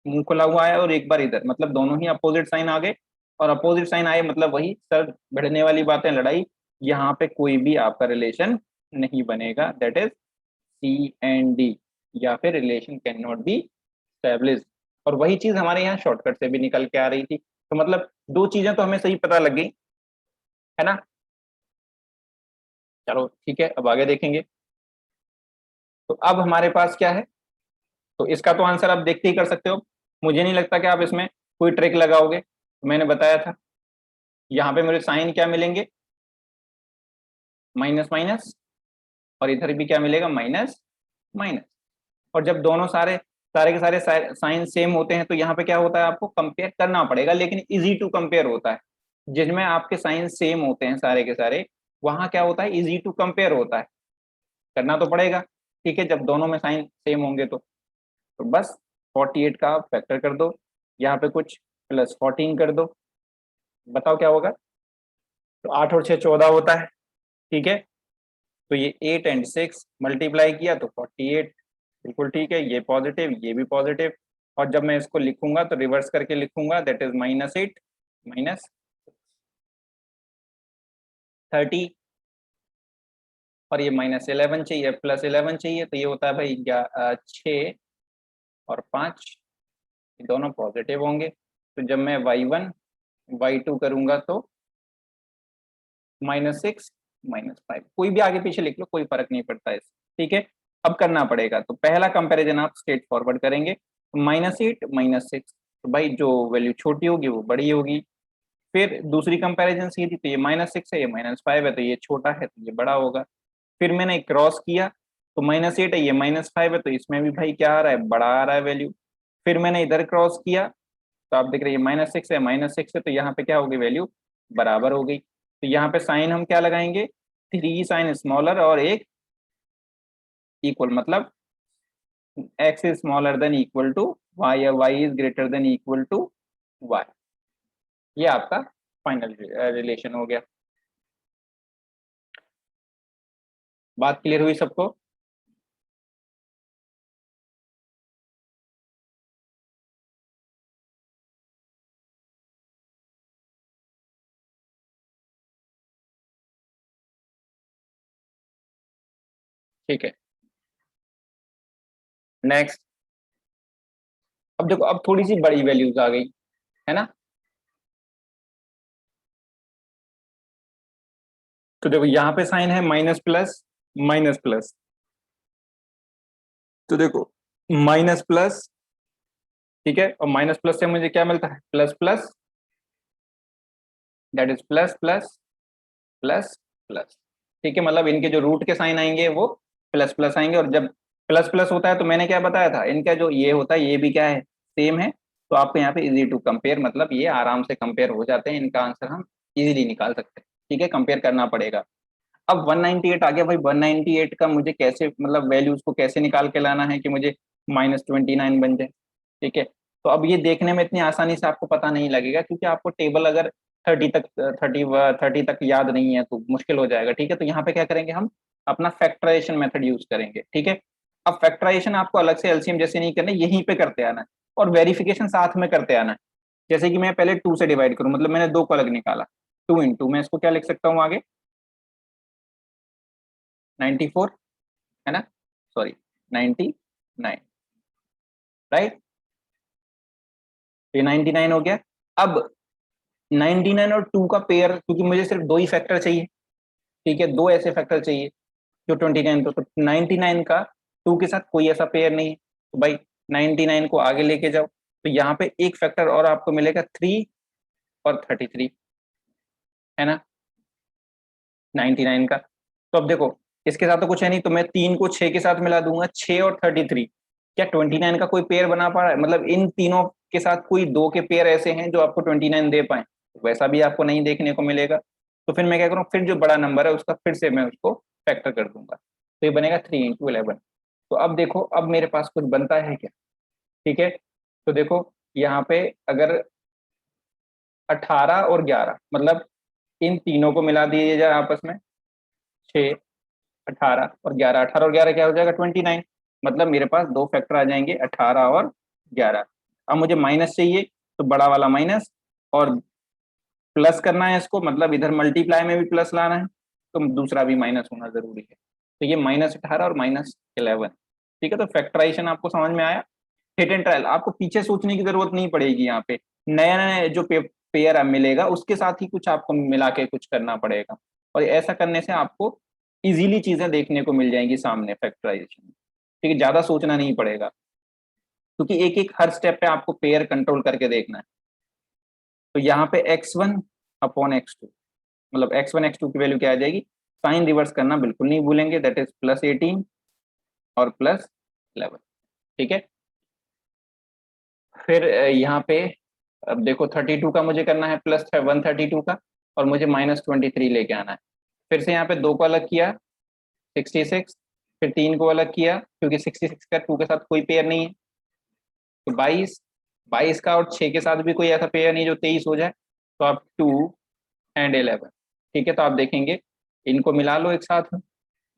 मुंह खुला हुआ है और एक बार इधर, मतलब दोनों ही अपोजिट साइन आ गए, और अपोजिट साइन आए मतलब वही सर भिड़ने वाली बातें, लड़ाई। यहाँ पे कोई भी आपका रिलेशन नहीं बनेगा, that is C and D, या फिर relation can not be establish. और वही चीज हमारे यहाँ शॉर्टकट से भी निकल के आ रही थी। तो मतलब दो चीजें तो हमें सही पता लग गई, है ना। चलो ठीक है, अब आगे देखेंगे। तो अब हमारे पास क्या है, तो इसका तो आंसर आप देखते ही कर सकते हो। मुझे नहीं लगता कि आप इसमें कोई ट्रिक लगाओगे, मैंने बताया था। यहाँ पे मेरे साइन क्या मिलेंगे, माइनस माइनस, और इधर भी क्या मिलेगा, माइनस माइनस। और जब दोनों सारे सारे के सारे साइन सेम होते हैं तो यहाँ पे क्या होता है, आपको कंपेयर करना पड़ेगा, लेकिन इजी टू कंपेयर होता है। जिसमें आपके साइन सेम होते हैं सारे के सारे, वहां क्या होता है, इजी टू कंपेयर होता है। करना तो पड़ेगा, ठीक है, जब दोनों में साइन सेम होंगे तो बस 48 का आप फैक्टर कर दो, यहाँ पे कुछ +14 कर दो, बताओ क्या होगा। तो 8 और 6 14 होता है, ठीक है। तो ये 8 और 6 मल्टीप्लाई किया तो 48, बिल्कुल ठीक है, ये पॉजिटिव ये भी पॉजिटिव। और जब मैं इसको लिखूंगा तो रिवर्स करके लिखूंगा, दैट इज -8 -30, और ये -11 चाहिए, +11 चाहिए, तो ये होता है भाई 6 और 5, ये दोनों पॉजिटिव होंगे। तो जब मैं y1 y2 करूंगा तो -6 -5, कोई भी आगे पीछे लिख लो, कोई फर्क नहीं पड़ता है, ठीक है। अब करना पड़ेगा, तो पहला कंपैरिजन आप स्ट्रेट फॉरवर्ड करेंगे, -8 -6, तो भाई जो वैल्यू छोटी होगी वो बड़ी होगी। फिर दूसरी कंपैरिजन सीधी, तो ये -6 है, ये -5 है, तो ये छोटा है तो ये बड़ा होगा। फिर मैंने क्रॉस किया, तो -8 है, ये -5 है, तो इसमें भी भाई क्या आ रहा है, बड़ा आ रहा है वैल्यू। फिर मैंने इधर क्रॉस किया, तो आप देख रहे हैं -6 है -6 है, तो यहाँ पे क्या होगी, वैल्यू बराबर हो गई। तो यहाँ पे साइन हम क्या लगाएंगे, 3 साइन स्मॉलर और एक इक्वल, मतलब x is smaller than equal to y या y is greater than equal to y। ये आपका फाइनल रिलेशन हो गया। बात क्लियर हुई सबको। ठीक है, नेक्स्ट। अब देखो, अब थोड़ी सी बड़ी वैल्यूज आ गई, है ना। तो देखो यहाँ पे साइन है माइनस प्लस माइनस प्लस, तो देखो माइनस प्लस, ठीक है, और माइनस प्लस से मुझे क्या मिलता है, plus plus, that is plus plus plus plus, ठीक है। मतलब इनके जो रूट के साइन आएंगे वो प्लस प्लस आएंगे, और जब प्लस प्लस होता है तो मैंने क्या बताया था, इनका जो ये होता है ये भी क्या है, सेम है। तो आपको यहाँ पे इजी टू कंपेयर, मतलब ये आराम से कंपेयर हो जाते हैं, इनका आंसर हम इजीली निकाल सकते हैं, ठीक है। कंपेयर करना पड़ेगा। अब 198 आ गया भाई, 198 का मुझे कैसे, मतलब वैल्यूज को कैसे निकाल के लाना है कि मुझे -29 बन जाए, ठीक है। तो अब ये देखने में इतनी आसानी से आपको पता नहीं लगेगा, क्योंकि आपको टेबल अगर 30 तक याद नहीं है तो मुश्किल हो जाएगा, ठीक है। तो यहाँ पे क्या करेंगे, हम अपना फैक्टराइजेशन मेथड यूज करेंगे, ठीक है। अब फैक्टराइजेशन आपको अलग से एलसीएम जैसे नहीं करना, यहीं पे करते आना है, और वेरिफिकेशन साथ में करते आना है। जैसे कि मैं पहले 2 से डिवाइड करूं, मतलब मैंने 2 को अलग निकाला, 2 × मैं इसको क्या लिख सकता हूँ आगे, 94, है ना, सॉरी 99, राइट। ये 99 हो गया। अब 99 और 2 का पेयर, क्योंकि मुझे सिर्फ 2 ही फैक्टर चाहिए, ठीक है, 2 ऐसे फैक्टर चाहिए जो 29, तो 99 का 2 के साथ कोई ऐसा पेयर नहीं है, तो भाई 99 को आगे लेके जाओ, तो यहाँ पे एक फैक्टर और आपको मिलेगा 3 और 33, है ना, 99 का। तो अब देखो इसके साथ तो कुछ है नहीं, तो मैं 3 को 6 के साथ मिला दूंगा, 6 और 33, क्या 29 का कोई पेयर बना पा रहा है, मतलब इन तीनों के साथ कोई 2 के पेयर ऐसे हैं जो आपको 29 दे पाए, वैसा भी आपको नहीं देखने को मिलेगा। तो फिर मैं क्या करूँ, फिर जो बड़ा नंबर है उसका फिर से मैं उसको फैक्टर कर दूंगा, तो ये बनेगा 3 × 11। तो अब देखो, अब मेरे पास कुछ बनता है क्या? ठीक है, तो देखो यहाँ पे अगर 18 और 11, मतलब इन तीनों को मिला दिए जाए आपस में, 6, 18 और 11, 18 और 11 क्या हो जाएगा 29। मतलब मेरे पास दो फैक्टर आ जाएंगे 18 और 11। अब मुझे माइनस चाहिए, तो बड़ा वाला माइनस, और प्लस करना है इसको, मतलब इधर मल्टीप्लाई में भी प्लस लाना है, तो दूसरा भी माइनस होना जरूरी है। तो ये -18 और -11। ठीक है, तो फैक्टराइजेशन आपको समझ में आया। हिट एंड ट्रायल, आपको पीछे सोचने की जरूरत नहीं पड़ेगी। यहाँ पे नया नया जो पेयर मिलेगा उसके साथ ही कुछ आपको मिला के कुछ करना पड़ेगा, और ऐसा करने से आपको इजीली चीजें देखने को मिल जाएंगी सामने फैक्टराइजेशन। ठीक है, ज्यादा सोचना नहीं पड़ेगा, क्योंकि एक एक हर स्टेप पे आपको पेयर कंट्रोल करके देखना है। तो यहाँ पे x1/x2, मतलब x1 x2 की वैल्यू क्या आ जाएगी, साइन रिवर्स करना बिल्कुल नहीं भूलेंगे, दैट इज +18 और +11। ठीक है, फिर यहाँ पे अब देखो 32 का मुझे करना है +132 का, और मुझे -23 लेके आना है। फिर से यहाँ पे 2 को अलग किया 66, फिर 3 को अलग किया क्योंकि 66 का 2 के साथ कोई पेयर नहीं है, तो 22, 22 का और 6 के साथ भी कोई ऐसा पेयर नहीं जो 23 हो जाए, तो आप 2 और 11। ठीक है, तो आप देखेंगे इनको मिला लो एक साथ,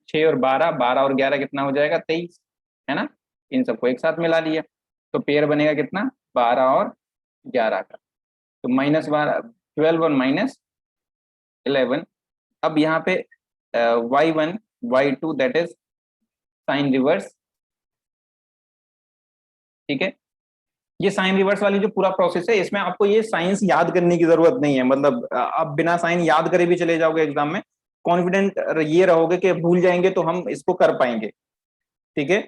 6 और 12, 12 और 11 कितना हो जाएगा 23, है ना। इन सबको एक साथ मिला लिया, तो पेयर बनेगा कितना 12 और 11 का। तो -12, 12 और -11। अब यहाँ पे y1 y2 that is sine reverse. ठीक है, ये साइन रिवर्स वाली जो पूरा प्रोसेस है, इसमें आपको ये साइंस याद करने की जरूरत नहीं है, मतलब आप बिना साइन याद करे भी चले जाओगे एग्जाम में, कॉन्फिडेंट ये रहोगे कि भूल जाएंगे तो हम इसको कर पाएंगे। ठीक है,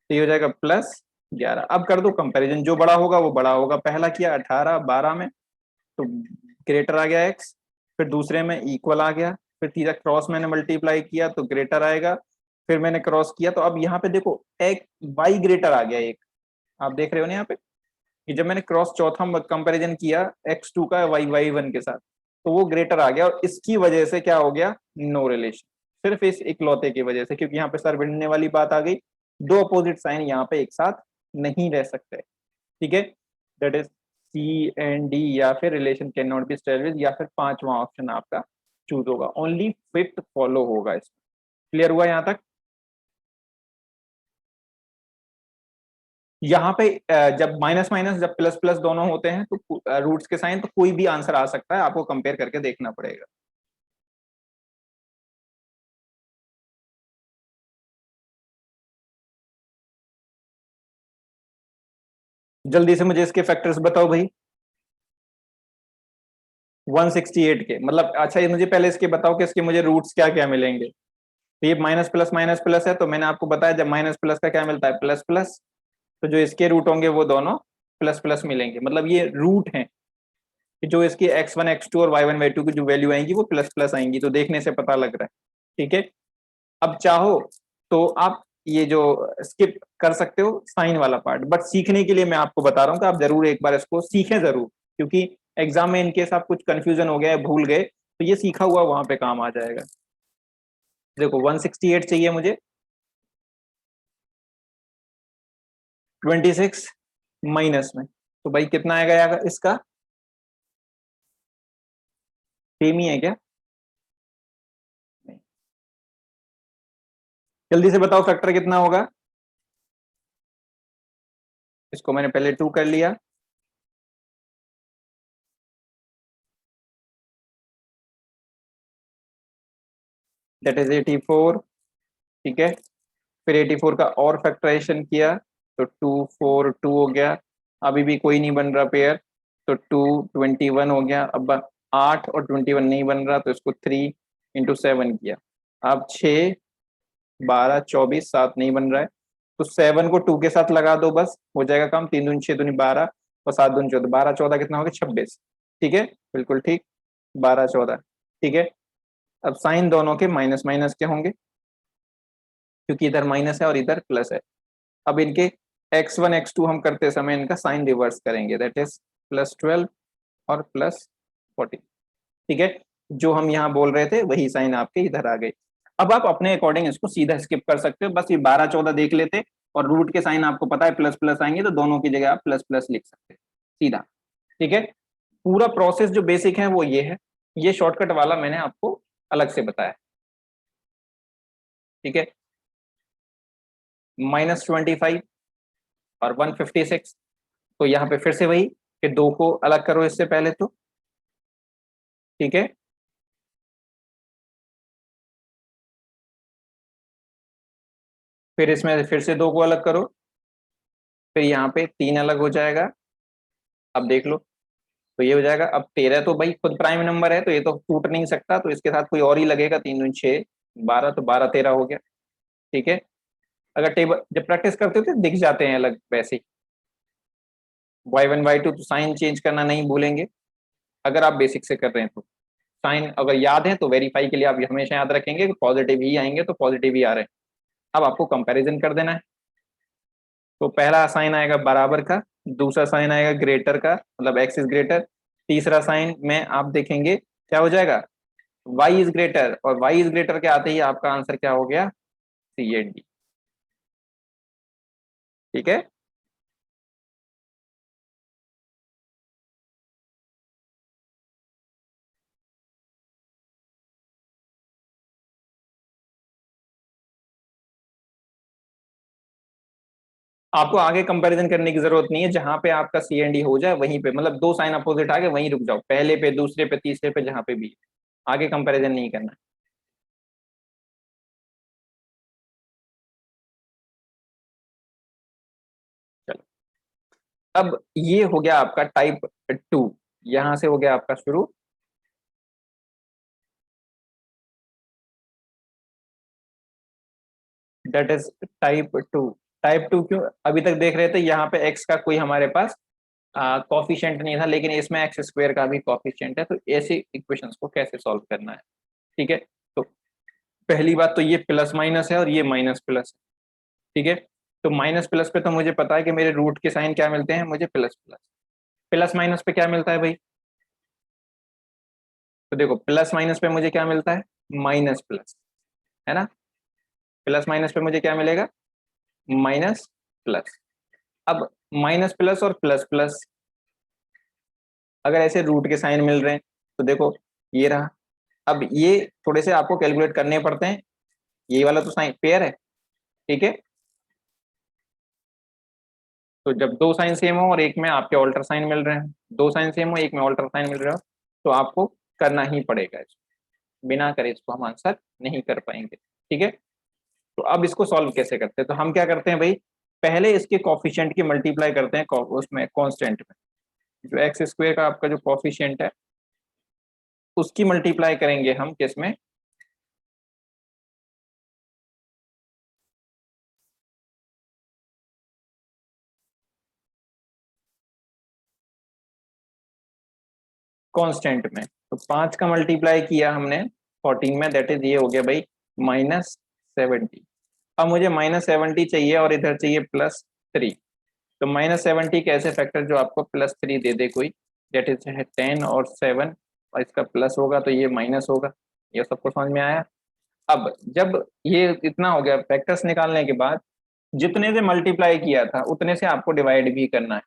तो ये हो जाएगा +11। अब कर दो कंपैरिजन, जो बड़ा होगा वो बड़ा होगा। पहला किया 18 12 में, तो ग्रेटर आ गया x, फिर दूसरे में इक्वल आ गया, फिर तीसरा क्रॉस मैंने मल्टीप्लाई किया तो ग्रेटर आएगा, फिर मैंने क्रॉस किया, तो अब यहाँ पे देखो एक y ग्रेटर आ गया एक, आप देख रहे हो ना यहाँ पे कि जब मैंने क्रॉस चौथा कंपैरिजन किया x2 का y1 के साथ, तो वो ग्रेटर आ गया, और इसकी वजह से क्या हो गया, नो रिलेशन, सिर्फ इस इकलौते की वजह से, क्योंकि यहाँ पे सर भिड़ने वाली बात आ गई, दो अपोजिट साइन यहाँ पे एक साथ नहीं रह सकते। ठीक है, that is C and D, या फिर relation can not B established, या फिर पांचवा ऑप्शन आपका चूज होगा, ओनली फिफ्थ फॉलो होगा इसमें। क्लियर हुआ यहाँ तक? यहाँ पे जब माइनस माइनस जब प्लस प्लस दोनों होते हैं तो रूट्स के साइन, तो कोई भी आंसर आ सकता है, आपको कंपेयर करके देखना पड़ेगा। जल्दी से मुझे इसके फैक्टर्स बताओ भाई। 168 के मतलब, अच्छा ये मुझे पहले इसके बताओ कि इसके मुझे रूट्स क्या क्या मिलेंगे। तो ये माइनस प्लस है, तो मैंने आपको बताया जब माइनस प्लस का क्या मिलता है, प्लस प्लस, तो जो इसके रूट होंगे वो दोनों प्लस प्लस मिलेंगे, मतलब ये रूट हैं कि जो इसकी x1 x2 और y1 y2 की जो वैल्यू आएंगी वो प्लस प्लस आएंगी, तो देखने से पता लग रहा है। ठीक है, अब चाहो तो आप ये जो स्किप कर सकते हो साइन वाला पार्ट, बट सीखने के लिए मैं आपको बता रहा हूँ कि आप जरूर एक बार इसको सीखें जरूर, क्योंकि एग्जाम में इनकेस आप कुछ कंफ्यूजन हो गया है, भूल गए, तो ये सीखा हुआ वहां पे काम आ जाएगा। देखो 168 चाहिए मुझे, 26 माइनस में, तो भाई कितना आएगा इसका, सेम ही है क्या? नहीं। जल्दी से बताओ फैक्टर कितना होगा। इसको मैंने पहले 2 कर लिया, दैट इज 84। ठीक है, फिर 84 का और फैक्टराइजेशन किया, तो 2 4 2 हो गया, अभी भी कोई नहीं बन रहा पेयर, तो 2 21 हो गया। अब 8 और 21 नहीं बन रहा, तो इसको 3 × 7 किया, अब 6 12 24 7 नहीं बन रहा है, तो 7 को 2 के साथ लगा दो, बस हो जाएगा काम, 3 दूनी 6 दूनी 12 और 7 दूनी 14, 12 14 कितना हो गया 26। ठीक है, बिल्कुल ठीक, 12 14। ठीक है, अब साइन दोनों के माइनस माइनस के होंगे, क्योंकि इधर माइनस है और इधर प्लस है। अब इनके x1 x2 हम करते समय इनका साइन रिवर्स करेंगे, दैट इज +12 और +14। ठीक है, जो हम यहाँ बोल रहे थे वही साइन आपके इधर आ गए। अब आप अपने अकॉर्डिंग इसको सीधा स्किप कर सकते हो, बस ये 12 14 देख लेते, और रूट के साइन आपको पता है प्लस प्लस आएंगे, तो दोनों की जगह आप प्लस प्लस लिख सकते हैं सीधा। ठीक है, पूरा प्रोसेस जो बेसिक है वो ये है, ये शॉर्टकट वाला मैंने आपको अलग से बताया। ठीक है, -25 और 156, तो यहाँ पे फिर से वही कि दो को अलग करो इससे पहले तो। ठीक है, फिर इसमें फिर से दो को अलग करो, फिर यहाँ पे 3 अलग हो जाएगा। अब देख लो, तो ये हो जाएगा। अब 13 तो भाई खुद प्राइम नंबर है, तो ये तो टूट नहीं सकता, तो इसके साथ कोई और ही लगेगा, 3 दूनी 6 12, तो 12 13 हो गया। ठीक है, अगर टेबल जब प्रैक्टिस करते हो तो दिख जाते हैं अलग वैसे ही। y1 y2 तो साइन चेंज करना नहीं भूलेंगे, अगर आप बेसिक से कर रहे हैं तो। साइन अगर याद है तो वेरीफाई के लिए आप हमेशा याद रखेंगे कि पॉजिटिव ही आएंगे, तो पॉजिटिव ही आ रहे हैं। अब आपको कंपैरिजन कर देना है, तो पहला साइन आएगा बराबर का, दूसरा साइन आएगा ग्रेटर का, मतलब एक्स इज ग्रेटर, तीसरा साइन में आप देखेंगे क्या हो जाएगा, वाई इज ग्रेटर, और वाई इज ग्रेटर के आते ही आपका आंसर क्या हो गया, सी एंड डी। ठीक है, आपको आगे कंपैरिजन करने की जरूरत नहीं है, जहां पे आपका सी एंड डी हो जाए वहीं पे, मतलब दो साइन अपोजिट आ गए वहीं रुक जाओ, पहले पे दूसरे पे तीसरे पे जहां पे भी, आगे कंपैरिजन नहीं करना है। चलो, अब ये हो गया आपका टाइप 2, यहां से हो गया आपका शुरू। That is type 2। टाइप 2 क्यों अभी तक देख रहे थे, यहाँ पे एक्स का कोई हमारे पास कॉफिशिएंट नहीं था, लेकिन इसमें एक्स स्क्वायर का भी कॉफिशिएंट है, तो ऐसी इक्वेशंस को कैसे सॉल्व करना है। ठीक है, तो पहली बात तो ये प्लस माइनस है और ये माइनस प्लस है। ठीक है, तो माइनस प्लस पे तो मुझे पता है कि मेरे रूट के साइन क्या मिलते हैं, मुझे प्लस प्लस। प्लस माइनस पे क्या मिलता है भाई, तो देखो प्लस माइनस पे मुझे क्या मिलता है, माइनस प्लस, है ना। प्लस माइनस पे मुझे क्या मिलेगा, माइनस प्लस। अब माइनस प्लस और प्लस प्लस, अगर ऐसे रूट के साइन मिल रहे हैं तो देखो ये रहा। अब ये थोड़े से आपको कैलकुलेट करने पड़ते हैं, ये वाला तो साइन पेयर है। ठीक है, तो जब दो साइन सेम हो और एक में आपके ऑल्टर साइन मिल रहे हैं, दो साइन सेम हो एक में ऑल्टर साइन मिल रहा हो, तो आपको करना ही पड़ेगा इसको, बिना करे इसको हम आंसर नहीं कर पाएंगे। ठीक है, तो अब इसको सॉल्व कैसे करते हैं, तो हम क्या करते हैं भाई, पहले इसके कॉफिशिएंट की मल्टीप्लाई करते हैं उसमें कांस्टेंट में, जो एक्स स्क्वायर का आपका जो कॉफिशिएंट है उसकी मल्टीप्लाई करेंगे हम किसमें, कांस्टेंट में। तो 5 का मल्टीप्लाई किया हमने 14 में, दैट इज ये हो गया भाई -70। अब मुझे -70 चाहिए और इधर चाहिए +3, तो -70 कैसे फैक्टर जो आपको +3 दे दे कोई, दैट इज है 10 और 7, और इसका प्लस होगा तो ये माइनस होगा। ये सबको समझ में आया। अब जब ये इतना हो गया फैक्टर्स निकालने के बाद, जितने से मल्टीप्लाई किया था उतने से आपको डिवाइड भी करना है।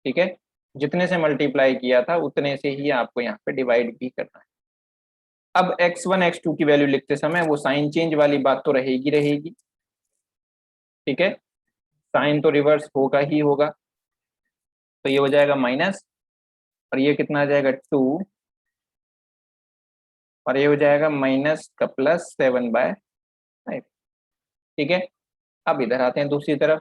ठीक है, जितने से मल्टीप्लाई किया था उतने से ही आपको यहाँ पे डिवाइड भी करना है। अब x1 x2 की वैल्यू लिखते समय वो साइन चेंज वाली बात तो रहेगी रहेगी। ठीक है, साइन तो रिवर्स होगा ही होगा, तो ये हो जाएगा माइनस, और ये कितना आ जाएगा 2, और ये हो जाएगा माइनस का +7/5। ठीक है, अब इधर आते हैं दूसरी तरफ,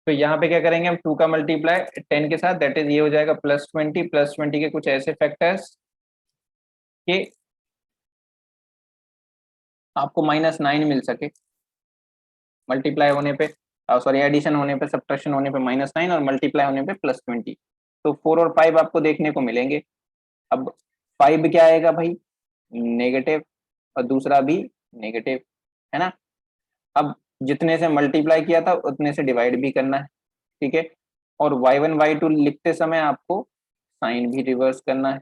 तो यहाँ पे क्या करेंगे हम, 2 का मल्टीप्लाई 10 के साथ, दैट इज ये हो जाएगा +20, +20 के कुछ ऐसे फैक्टर्स कि आपको -9 मिल सके मल्टीप्लाई होने पे, सॉरी एडिशन होने पे, सब्ट्रैक्शन होने पे -9 और मल्टीप्लाई होने पे +20, तो 4 और 5 आपको देखने को मिलेंगे। अब 5 क्या आएगा भाई, नेगेटिव, और दूसरा भी नेगेटिव, है ना। अब जितने से मल्टीप्लाई किया था उतने से डिवाइड भी करना है। ठीक है, और y1 y2 लिखते समय आपको साइन भी रिवर्स करना है।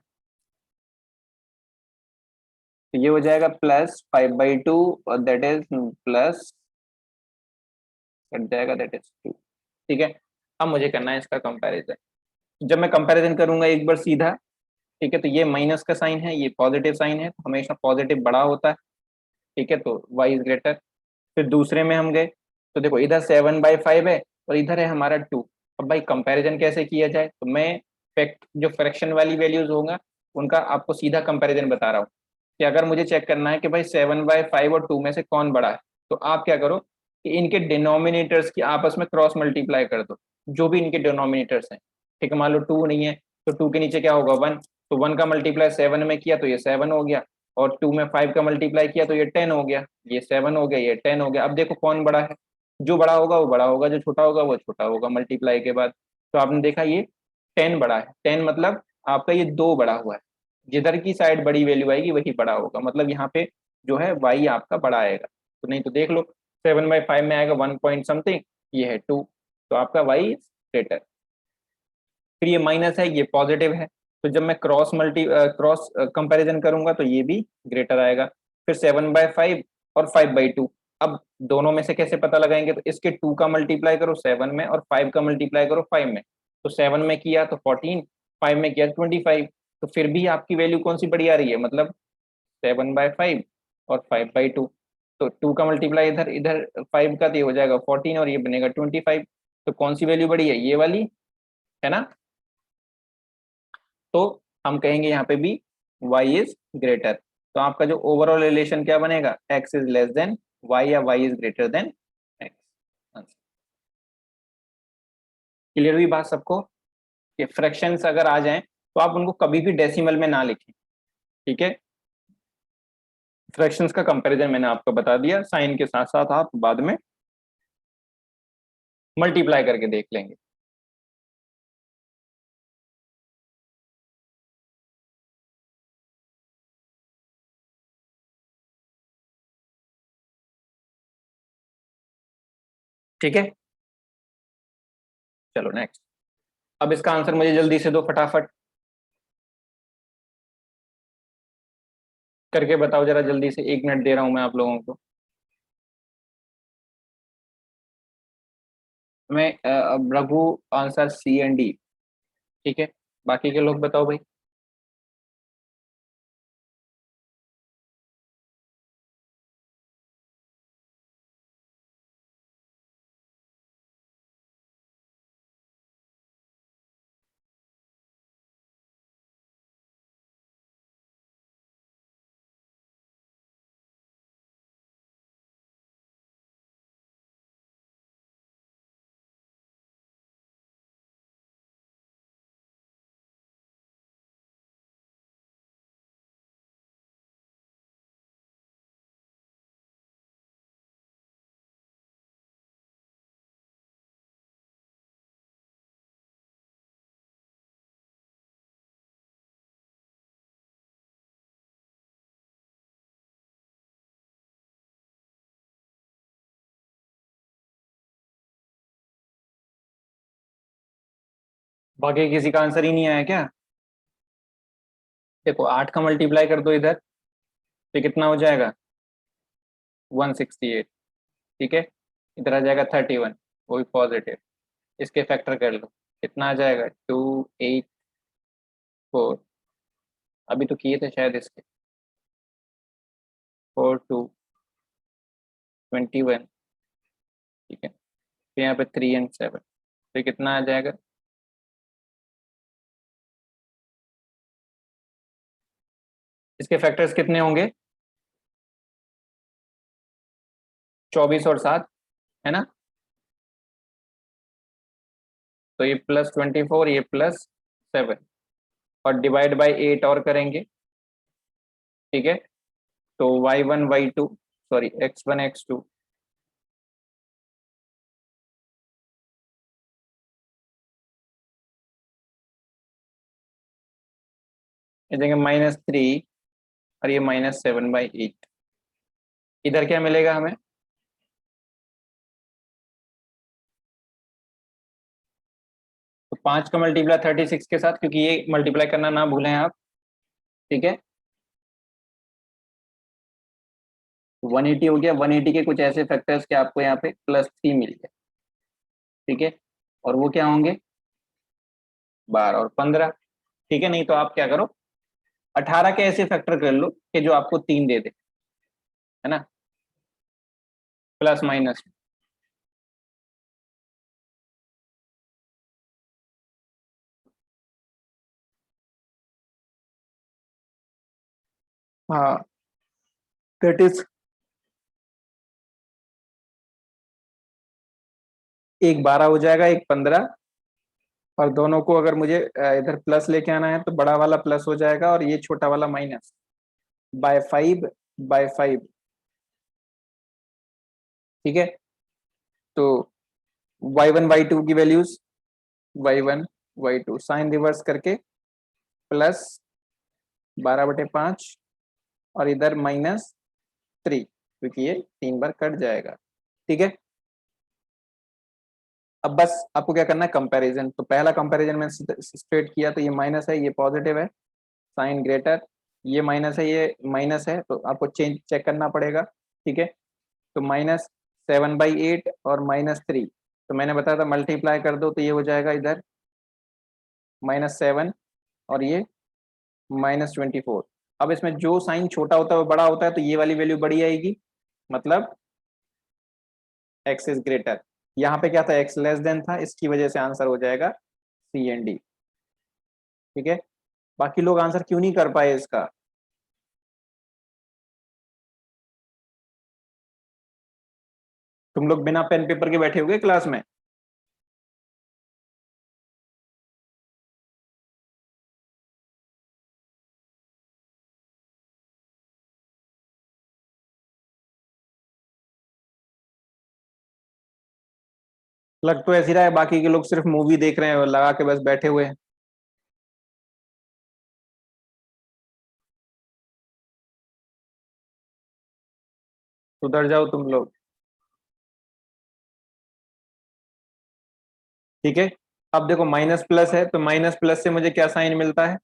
तो ये हो जाएगा +5/2 और दैट इज प्लस, कट जाएगा, दैट इज 2। ठीक है, अब मुझे करना है इसका कंपैरिजन। जब मैं कंपैरिजन करूंगा एक बार सीधा, ठीक है, तो ये माइनस का साइन है, ये पॉजिटिव साइन है, तो हमेशा पॉजिटिव बड़ा होता है। ठीक है, तो y इज ग्रेटर। फिर दूसरे में हम गए, तो देखो इधर 7/5 है और इधर है हमारा 2। अब भाई कंपैरिजन कैसे किया जाए, तो मैं फैक्ट जो फ्रैक्शन वाली वैल्यूज होगा उनका आपको सीधा कंपैरिजन बता रहा हूँ कि अगर मुझे चेक करना है कि भाई 7/5 और 2 में से कौन बड़ा है, तो आप क्या करो कि इनके डिनोमिनेटर्स की आपस में क्रॉस मल्टीप्लाई कर दो, जो भी इनके डिनोमिनेटर्स हैं। ठीक है, मान लो 2 नहीं है तो 2 के नीचे क्या होगा 1, तो 1 का मल्टीप्लाई 7 में किया तो ये 7 हो गया, और 2 में 5 का मल्टीप्लाई किया तो ये 10 हो गया, ये 7 हो गया, ये 10 हो गया। अब देखो कौन बड़ा है, जो बड़ा होगा वो बड़ा होगा, जो छोटा होगा वो छोटा होगा मल्टीप्लाई के बाद। तो आपने देखा ये 10 बड़ा है, 10 मतलब आपका ये 2 बड़ा हुआ है, जिधर की साइड बड़ी वैल्यू आएगी वही बड़ा होगा, मतलब यहाँ पे जो है y आपका बड़ा आएगा। तो नहीं तो देख लो 7/5 में आएगा 1 पॉइंट समथिंग, ये है 2, तो आपका y इज ग्रेटर। फिर ये माइनस है, ये पॉजिटिव है, तो जब मैं क्रॉस कंपैरिजन करूंगा तो ये भी ग्रेटर आएगा। फिर 7/5 और 5/2, अब दोनों में से कैसे पता लगाएंगे, तो इसके 2 का मल्टीप्लाई करो 7 में और 5 का मल्टीप्लाई करो 5 में, तो 7 में किया तो 14, 5 में किया 25, तो फिर भी आपकी वैल्यू कौन सी बड़ी आ रही है, मतलब 7/5 और 5/2। तो 2 का मल्टीप्लाई इधर इधर 5 का, तो ये हो जाएगा 14 और ये बनेगा 25। तो कौन सी वैल्यू बड़ी है, ये वाली है ना। तो हम कहेंगे यहाँ पे भी y इज ग्रेटर। तो आपका जो ओवरऑल रिलेशन क्या बनेगा, x is less then y या y is greater then x। Clear हुई बात सबको कि फ्रैक्शंस अगर आ जाएं तो आप उनको कभी भी डेसिमल में ना लिखें। ठीक है, फ्रैक्शंस का कंपैरिजन मैंने आपको बता दिया, साइन के साथ साथ आप बाद में मल्टीप्लाई करके देख लेंगे। ठीक है, चलो नेक्स्ट। अब इसका आंसर मुझे जल्दी से दो फटाफट, करके बताओ जरा जल्दी से, 1 मिनट दे रहा हूं मैं आप लोगों को। मैं अब Raghu answer C and D। ठीक है, बाकी के लोग बताओ भाई। बाकी किसी का आंसर ही नहीं आया क्या। देखो 8 का मल्टीप्लाई कर दो इधर, तो कितना हो जाएगा 168। ठीक है, इधर आ जाएगा 31, वो भी पॉजिटिव, इसके फैक्टर कर लो, कितना आ जाएगा 284। अभी तो किए थे शायद इसके, 4221। ठीक है, फिर यहाँ पे 3 और 7, तो कितना आ जाएगा, इसके फैक्टर्स कितने होंगे, 24 और 7, है ना। तो ये +24, ये +7, और डिवाइड बाई 8 और करेंगे। ठीक है, तो y1 y2, sorry x1 x2, ये देंगे -3 और ये -7/8। इधर क्या मिलेगा हमें, तो 5 का मल्टीप्लाई 36 के साथ, क्योंकि ये मल्टीप्लाई करना ना भूलें आप, ठीक है। 180 हो गया, 180 के कुछ ऐसे फैक्टर्स के आपको यहाँ पे +3 मिल गया, ठीक है। और वो क्या होंगे, 12 और 15, ठीक है। नहीं तो आप क्या करो, 18 के ऐसे फैक्टर कर लो कि जो आपको 3 दे दे, है ना, प्लस माइनस। हाँ, दैट इज, एक 12 हो जाएगा, एक 15, और दोनों को अगर मुझे इधर प्लस लेके आना है तो बड़ा वाला प्लस हो जाएगा और ये छोटा वाला माइनस, बाय 5, ठीक है। तो y1 y2 की values, y1 y2 sign reverse करके +12/5 और इधर -3, क्योंकि ये 3 बार कट जाएगा, ठीक है। अब बस आपको क्या करना है, कंपैरिजन। तो पहला कंपैरिजन में स्ट्रेट किया तो ये माइनस है, ये पॉजिटिव है, साइन ग्रेटर, ये माइनस है, ये माइनस है, तो आपको चेंज चेक करना पड़ेगा, ठीक है। तो -7/8 और -3, तो मैंने बताया था मल्टीप्लाई कर दो तो ये हो जाएगा इधर -7 और ये -24। अब इसमें जो साइन छोटा होता है वो बड़ा होता है, तो ये वाली वैल्यू बड़ी आएगी, मतलब एक्स इज ग्रेटर। यहाँ पे क्या था, एक्स लेस देन था, इसकी वजह से आंसर हो जाएगा सी एंड डी, ठीक है। बाकी लोग आंसर क्यों नहीं कर पाए इसका, तुम लोग बिना पेन पेपर के बैठे हुए क्लास में? लग तो ऐसी रहा है बाकी के लोग सिर्फ मूवी देख रहे हैं और लगा के बस बैठे हुए हैं। सुधर जाओ तुम लोग, ठीक है। अब देखो माइनस प्लस है, तो माइनस प्लस से मुझे क्या साइन मिलता है,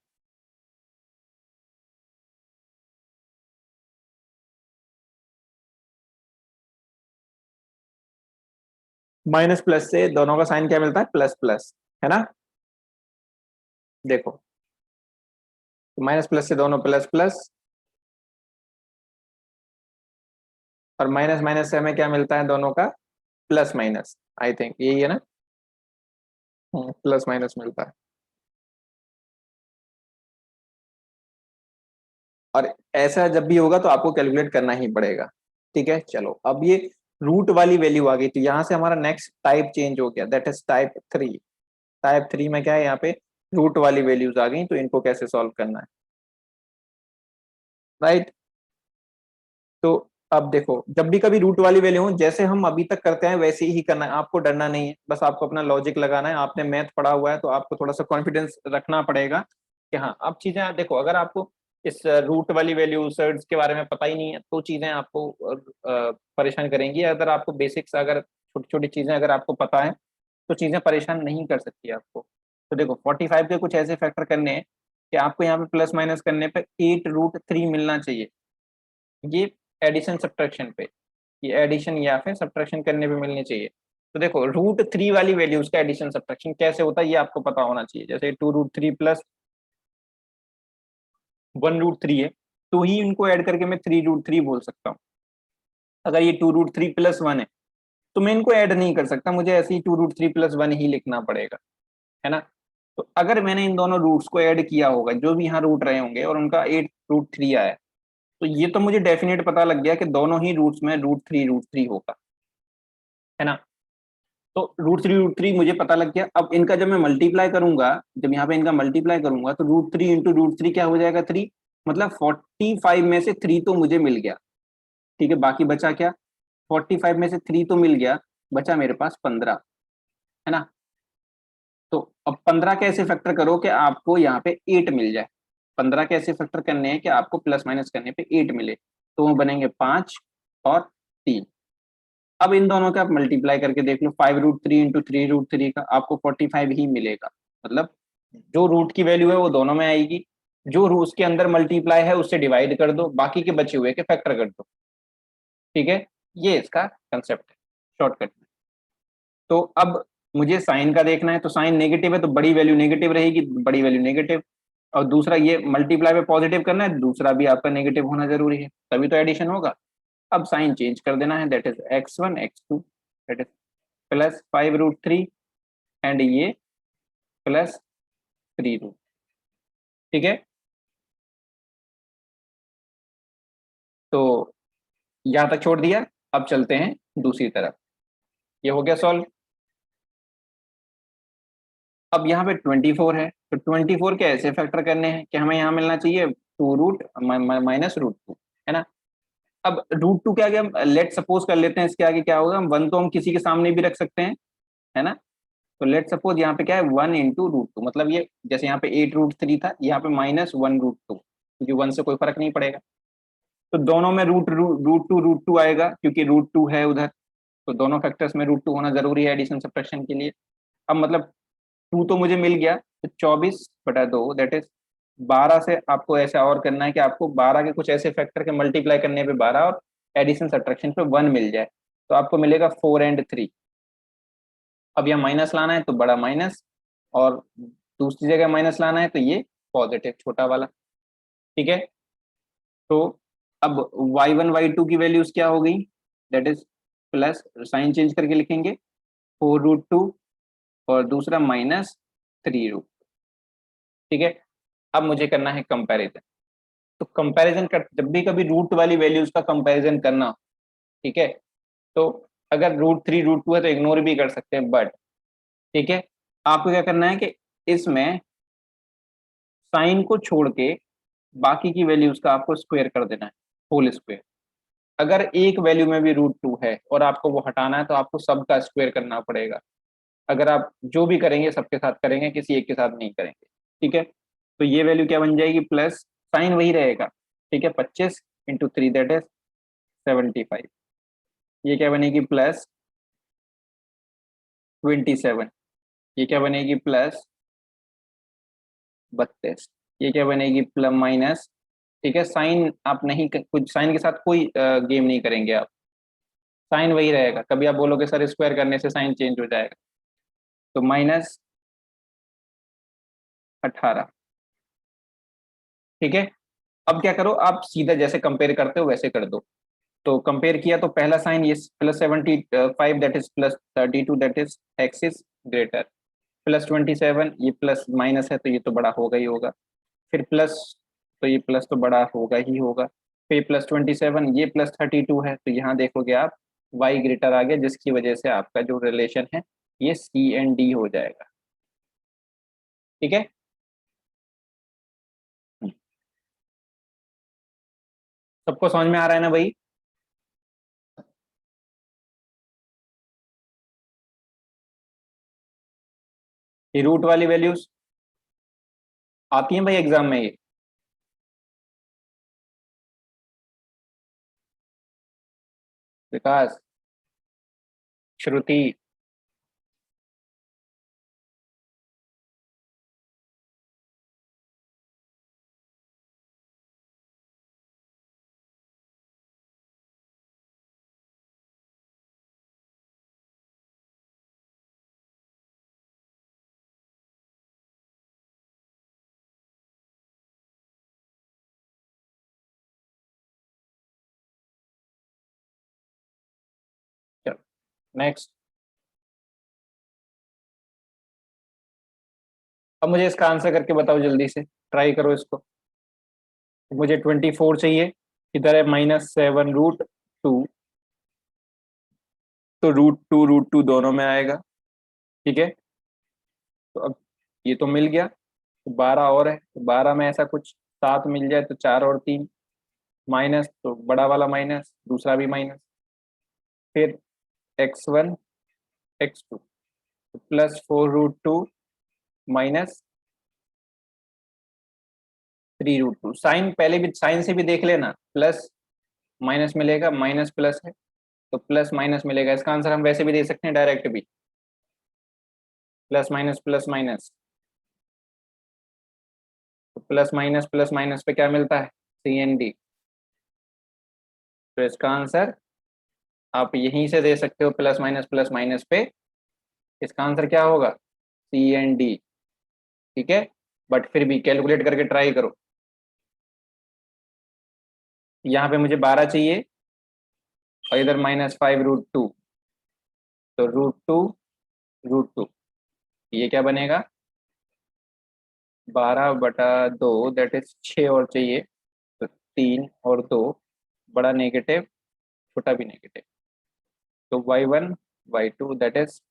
माइनस प्लस से दोनों का साइन क्या मिलता है, प्लस प्लस, है ना। देखो, माइनस प्लस से दोनों प्लस प्लस, और माइनस माइनस से हमें क्या मिलता है, दोनों का प्लस माइनस, आई थिंक यही है ना। प्लस माइनस मिलता है। और ऐसा जब भी होगा तो आपको कैलकुलेट करना ही पड़ेगा, ठीक है। चलो, अब ये रूट वाली वैल्यू आ गई, तो यहां से हमारा नेक्स्ट टाइप चेंज हो गया, दैट इज टाइप 3। टाइप 3 में क्या है, यहाँ पे रूट वाली वैल्यूज आ गई, तो इनको कैसे सॉल्व करना है, राइट। तो अब देखो, जब भी कभी रूट वाली वैल्यू हो, जैसे हम अभी तक करते हैं वैसे ही करना है, आपको डरना नहीं है, बस आपको अपना लॉजिक लगाना है। आपने मैथ पढ़ा हुआ है तो आपको थोड़ा सा कॉन्फिडेंस रखना पड़ेगा कि हाँ, अब चीजें देखो, अगर आपको इस रूट वाली वैल्यू सर्ट्स के बारे में पता ही नहीं है तो चीजें आपको परेशान करेंगी। अगर आपको बेसिक्स, अगर छोटी छोटी चीजें अगर आपको पता है तो चीजें परेशान नहीं कर सकती आपको। तो देखो, 45 के कुछ ऐसे फैक्टर करने हैं कि आपको यहाँ पे प्लस माइनस करने पे 8√3 मिलना चाहिए, ये एडिशन सब्ट्रैक्शन पे, ये एडिशन या फिर सब्ट्रैक्शन करने पे मिलनी चाहिए। तो देखो, √3 वाली वैल्यूज का एडिशन सब्ट्रैक्शन कैसे होता है ये आपको पता होना चाहिए। जैसे 2√3 प्लस 1√3 है, तो ही इनको ऐड करके मैं 3√3 बोल सकता हूँ। अगर ये 2√3 + 1 है तो मैं इनको ऐड नहीं कर सकता, मुझे ऐसे ही 2√3 + 1 ही लिखना पड़ेगा, है ना। तो अगर मैंने इन दोनों रूट्स को ऐड किया होगा, जो भी यहाँ रूट रहे होंगे, और उनका 8√3 आया, तो ये तो मुझे डेफिनेट पता लग गया कि दोनों ही रूट्स में √3 होगा, है ना। तो √3 मुझे पता लग गया। अब इनका जब मैं मल्टीप्लाई करूंगा, जब यहाँ पे इनका मल्टीप्लाई करूंगा, तो √3 इंटू √3 क्या हो जाएगा, 3, मतलब 45 में से 3 तो मुझे मिल गया, ठीक है। बाकी बचा क्या, 45 में से 3 तो मिल गया, बचा मेरे पास 15, है ना। तो अब 15 कैसे फैक्टर करो कि आपको यहाँ पे 8 मिल जाए, 15 कैसे फैक्टर करने हैं कि आपको प्लस माइनस करने पे 8 मिले, तो वो बनेंगे 5 और 3, अब इन दोनों का आप मल्टीप्लाई करके देख लो, 5√3 इंटू 3√3 का आपको 45 ही मिलेगा। मतलब जो रूट की वैल्यू है वो दोनों में आएगी, जो उसके अंदर मल्टीप्लाई है उससे डिवाइड कर दो, बाकी के बचे हुए के फैक्टर कर दो। ठीक है, ये इसका कंसेप्ट है शॉर्टकट में। तो अब मुझे साइन का देखना है, तो साइन नेगेटिव है तो बड़ी वैल्यू नेगेटिव रहेगी, बड़ी वैल्यू नेगेटिव। और दूसरा ये मल्टीप्लाई पे पॉजिटिव करना है, दूसरा भी आपका नेगेटिव होना जरूरी है, तभी तो एडिशन होगा। अब साइन चेंज कर देना है, that is x1 x2 that is plus 5√3 and ये प्लस 3√। ठीक है, तो यहां तक छोड़ दिया। अब चलते हैं दूसरी तरफ, ये हो गया सॉल्व। अब यहाँ पे 24 है, तो 24 के ऐसे फैक्टर करने हैं कि हमें यहाँ मिलना चाहिए 2 रूट माइनस √2, है ना। अब √2 के आगे हम लेट सपोज कर लेते हैं, इसके आगे क्या होगा, 1 तो हम किसी के सामने भी रख सकते हैं, है ना। तो लेट सपोज यहाँ पे क्या है 1 इंटू √2, मतलब ये जैसे यहाँ पे 8√3 था, यहाँ पे -1√2, क्योंकि 1 से कोई फर्क नहीं पड़ेगा। तो दोनों में √2 आएगा, क्योंकि √2 है उधर, तो दोनों फैक्टर्स में √2 होना जरूरी है एडिशन सब्ट्रैक्शन के लिए। अब मतलब 2 तो मुझे मिल गया, तो 24/2 दैट इज 12 से आपको ऐसा और करना है कि आपको 12 के कुछ ऐसे फैक्टर के मल्टीप्लाई करने पे 12 और एडिशन सब्ट्रैक्शन पे 1 मिल जाए, तो आपको मिलेगा 4 एंड 3। अब यहाँ माइनस लाना है तो बड़ा माइनस, और दूसरी जगह माइनस लाना है तो ये पॉजिटिव छोटा वाला। ठीक है, तो अब y1 y2 की वैल्यूज क्या हो गई, that is plus, sign change करके लिखेंगे 4√2 और दूसरा -3√। ठीक है, अब मुझे करना है कंपैरिजन। तो कंपैरिजन कर, जब भी कभी रूट वाली वैल्यूज का कंपैरिजन करना, ठीक है, तो अगर √3 √2 है तो इग्नोर भी कर सकते हैं, बट ठीक है, आपको क्या करना है कि इसमें साइन को छोड़ के बाकी की वैल्यूज का आपको स्क्वायर कर देना है, होल स्क्वायर। अगर एक वैल्यू में भी √2 है और आपको वो हटाना है तो आपको सबका स्क्वायर करना पड़ेगा। अगर आप जो भी करेंगे सबके साथ करेंगे, किसी एक के साथ नहीं करेंगे। ठीक है, तो ये वैल्यू क्या बन जाएगी, प्लस साइन वही रहेगा। ठीक है, 25 इंटू 3 दैट इज 75। ये क्या बनेगी, प्लस 27। ये क्या बनेगी, प्लस 32। ये क्या बनेगी, प्लस माइनस। ठीक है, साइन आप नहीं, कुछ साइन के साथ कोई गेम नहीं करेंगे आप, साइन वही रहेगा। कभी आप बोलोगे सर स्क्वायर करने से साइन चेंज हो जाएगा, तो -18। ठीक है, अब क्या करो, आप सीधा जैसे कंपेयर करते हो वैसे कर दो। तो कंपेयर किया तो पहला साइन ये +75 that is +32 that is x is greater, +27 ये प्लस माइनस है तो ये तो बड़ा होगा ही होगा, फिर प्लस, तो ये प्लस तो बड़ा होगा ही होगा, फिर +27 ये +32 है, तो यहाँ देखोगे आप वाई ग्रेटर आ गया, जिसकी वजह से आपका जो रिलेशन है ये सी एंड डी हो जाएगा। ठीक है, सबको समझ में आ रहा है ना भाई। ये रूट वाली वैल्यूज आती हैं भाई एग्जाम में ये। विकास, श्रुति, चलो नेक्स्ट। अब मुझे इसका आंसर करके बताओ जल्दी से, ट्राई करो इसको। मुझे 24 चाहिए, इधर है -7√2, तो √2 दोनों में आएगा। ठीक है, तो अब ये तो मिल गया, तो 12 और है, तो 12 में ऐसा कुछ 7 मिल जाए तो 4 और 3 माइनस, तो बड़ा वाला माइनस, दूसरा भी माइनस, फिर x1 x2 +4√2 -3√2। साइन पहले भी, साइन से भी देख लेना, प्लस माइनस मिलेगा, माइनस प्लस है, तो प्लस माइनस मिलेगा। इसका आंसर हम वैसे भी दे सकते हैं, डायरेक्ट भी, प्लस माइनस। तो प्लस माइनस पे क्या मिलता है, CND। तो इसका आंसर आप यहीं से दे सकते हो, प्लस माइनस पे इसका आंसर क्या होगा, CND। ठीक है, बट फिर भी कैलकुलेट करके ट्राई करो। यहाँ पे मुझे 12 चाहिए और इधर -5√2, तो √2 ये क्या बनेगा, 12/2, दैट इज 6 और चाहिए, तो 3 और 2, बड़ा नेगेटिव छोटा भी नेगेटिव, तो y1 y2 दैट इज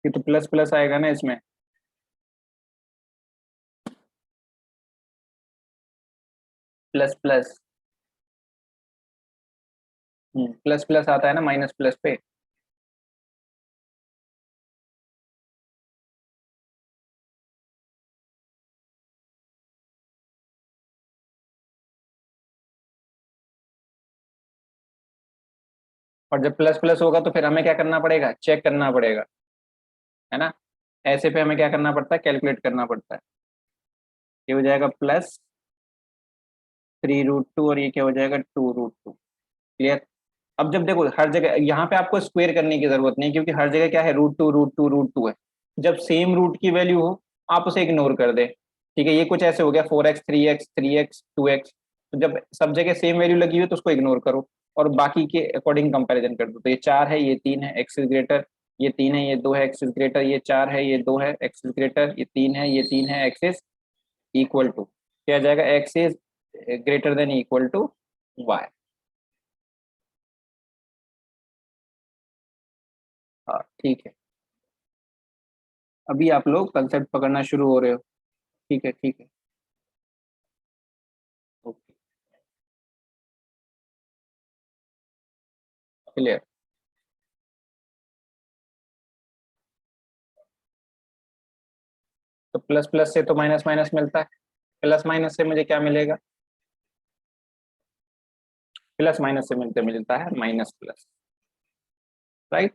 ये तो प्लस प्लस आएगा ना इसमें, प्लस प्लस, प्लस प्लस आता है ना माइनस प्लस पे। और जब प्लस प्लस होगा तो फिर हमें क्या करना पड़ेगा, चेक करना पड़ेगा, है ना। ऐसे पे हमें क्या करना पड़ता है, कैलकुलेट करना पड़ता है। ये हो जाएगा +3√2 और ये क्या हो जाएगा 2√2। क्लियर। अब जब देखो हर जगह यहाँ पे आपको स्क्वायर करने की जरूरत नहीं, क्योंकि हर जगह क्या है, √2 है। जब सेम रूट की वैल्यू हो आप उसे इग्नोर कर दे। ठीक है, ये कुछ ऐसे हो गया 4x 3x 2x, तो जब सब जगह सेम वैल्यू लगी हो तो उसको इग्नोर करो और बाकी के अकॉर्डिंग कंपैरिजन कर दो। तो ये 4 है, ये 3 है, एक्स इज ग्रेटर, ये 3 है, ये 2 है, एक्स इज ग्रेटर, ये 4 है, ये 2 है, एक्स इज ग्रेटर, ये 3 है, ये 3 है, एक्स इज इक्वल टू, क्या आ जाएगा, x is greater than equal to y. हाँ ठीक है, अभी आप लोग कंसेप्ट पकड़ना शुरू हो रहे हो। ठीक है ठीक है, ओके, क्लियर। तो प्लस प्लस से तो माइनस माइनस मिलता है, प्लस माइनस से मुझे क्या मिलेगा, प्लस माइनस से मिलते मिलता है माइनस प्लस, राइट।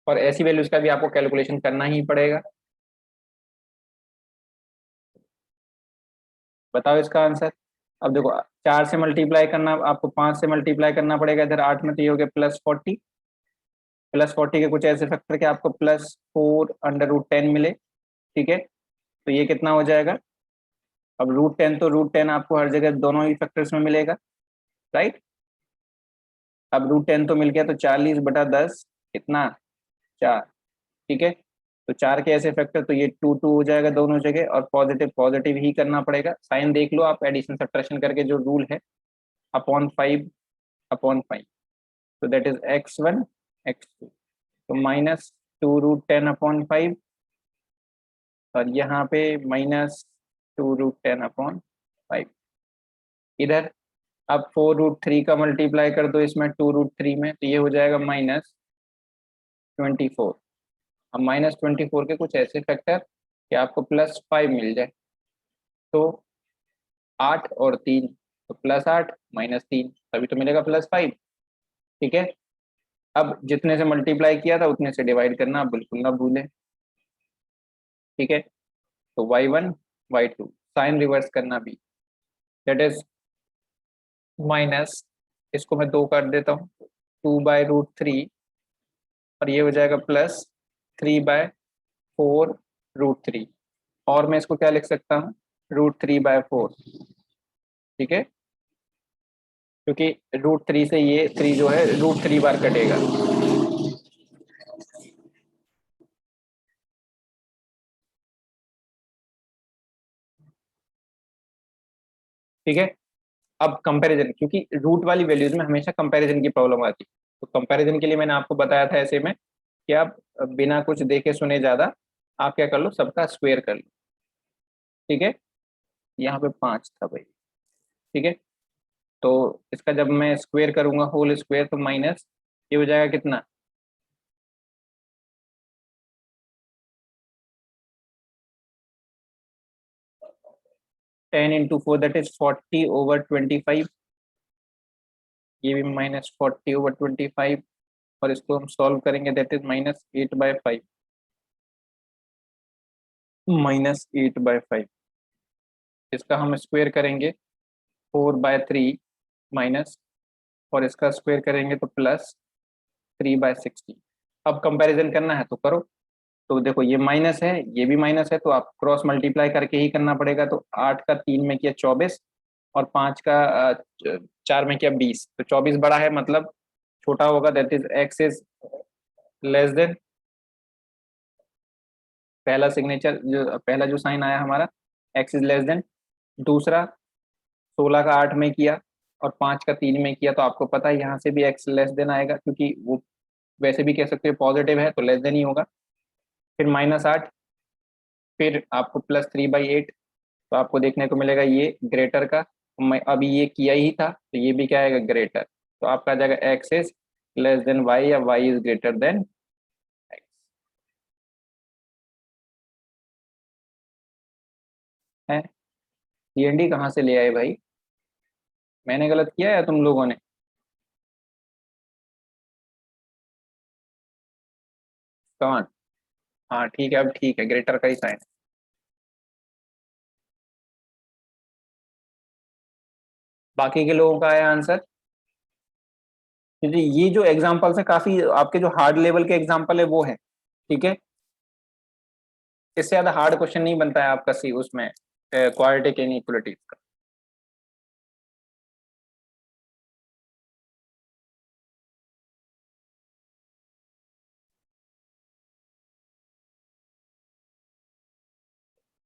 और ऐसी वैल्यूज का भी आपको कैलकुलेशन करना ही पड़ेगा। बताओ इसका आंसर। अब देखो 4 से मल्टीप्लाई करना, आपको 5 से मल्टीप्लाई करना पड़ेगा, इधर 8 में, तो ये हो गया +40। +40 के कुछ ऐसे फैक्टर के आपको +4√10 मिले। ठीक है, तो ये कितना हो जाएगा, अब √10, तो √10 आपको हर जगह दोनों ही फैक्टर्स में मिलेगा, राइट। अब √10 तो मिल गया, तो 40/10 कितना, 4। ठीक है, तो 4 के ऐसे फैक्टर, तो ये 2 हो जाएगा दोनों जगह, और पॉजिटिव पॉजिटिव ही करना पड़ेगा। साइन देख लो आप, एडिशन सब्ट्रैक्शन करके जो रूल है, अपॉन 5 तो दैट इज x1 x2, तो -2√10/5, और यहाँ पे -2√10/5। इधर अब 4√3 का मल्टीप्लाई कर दो इसमें 2√3 में, तो ये हो जाएगा -24। अब -24 के कुछ ऐसे फैक्टर कि आपको +5 मिल जाए, तो 8 और 3, तो +8 -3, तभी तो मिलेगा +5। ठीक है, अब जितने से मल्टीप्लाई किया था उतने से डिवाइड करना, आप बिल्कुल ना भूलें। ठीक है, तो y1 y2 साइन रिवर्स करना भी, दैट इज माइनस, इसको मैं 2 कर देता हूँ, 2/√3, और ये हो जाएगा +3/4√3, और मैं इसको क्या लिख सकता हूँ, √3/4। ठीक है, क्योंकि √3 से ये 3 जो है √3 बार कटेगा। ठीक है, अब कंपैरिजन, क्योंकि रूट वाली वैल्यूज में हमेशा कंपैरिजन की प्रॉब्लम आती है, तो कंपैरिजन के लिए मैंने आपको बताया था ऐसे में कि आप बिना कुछ देखे सुने ज्यादा आप क्या कर लो, सबका स्क्वायर कर लो। ठीक है, यहाँ पे 5 था भाई। ठीक है, तो इसका जब मैं स्क्वायर करूंगा होल स्क्वायर तो माइनस ये हो जाएगा कितना, 10 × 4 दैट इज 40/25। ये भी -40/25 और इसको हम सॉल्व करेंगे दैट इज -8/5। -8/5 इसका हम स्क्वायर करेंगे 4/3 माइनस, और इसका स्क्वायर करेंगे तो प्लस 3/60। अब कंपैरिजन करना है तो करो। तो देखो ये माइनस है, ये भी माइनस है, तो आप क्रॉस मल्टीप्लाई करके ही करना पड़ेगा। तो 8 का 3 में किया 24 और 5 का 4 में किया 20, तो 24 बड़ा है मतलब छोटा होगा, that is x is less then, पहला सिग्नेचर जो पहला जो साइन आया हमारा एक्स इज लेस देन। दूसरा 16 का 8 में किया और 5 का 3 में किया, तो आपको पता है यहाँ से भी एक्स लेस देन आएगा, क्योंकि वो वैसे भी कह सकते हो पॉजिटिव है तो लेस देन ही होगा। फिर -8, फिर आपको +3/8, तो आपको देखने को मिलेगा ये ग्रेटर का, मैं अभी ये किया ही था तो ये भी क्या आएगा ग्रेटर। तो आपका आ जाएगा x is less than y या y is greater than x है। सीएनडी कहाँ से ले आए भाई, मैंने गलत किया या तुम लोगों ने? कौन? हाँ ठीक है, अब ठीक है, ग्रेटर का ही साइन। बाकी के लोगों का आया आंसर, क्योंकि ये जो एग्जांपल्स है काफी आपके जो हार्ड लेवल के एग्जांपल है वो है, ठीक है। इससे ज्यादा हार्ड क्वेश्चन नहीं बनता है आपका सी उसमें क्वाड्रेटिक इनइक्वालिटीज का।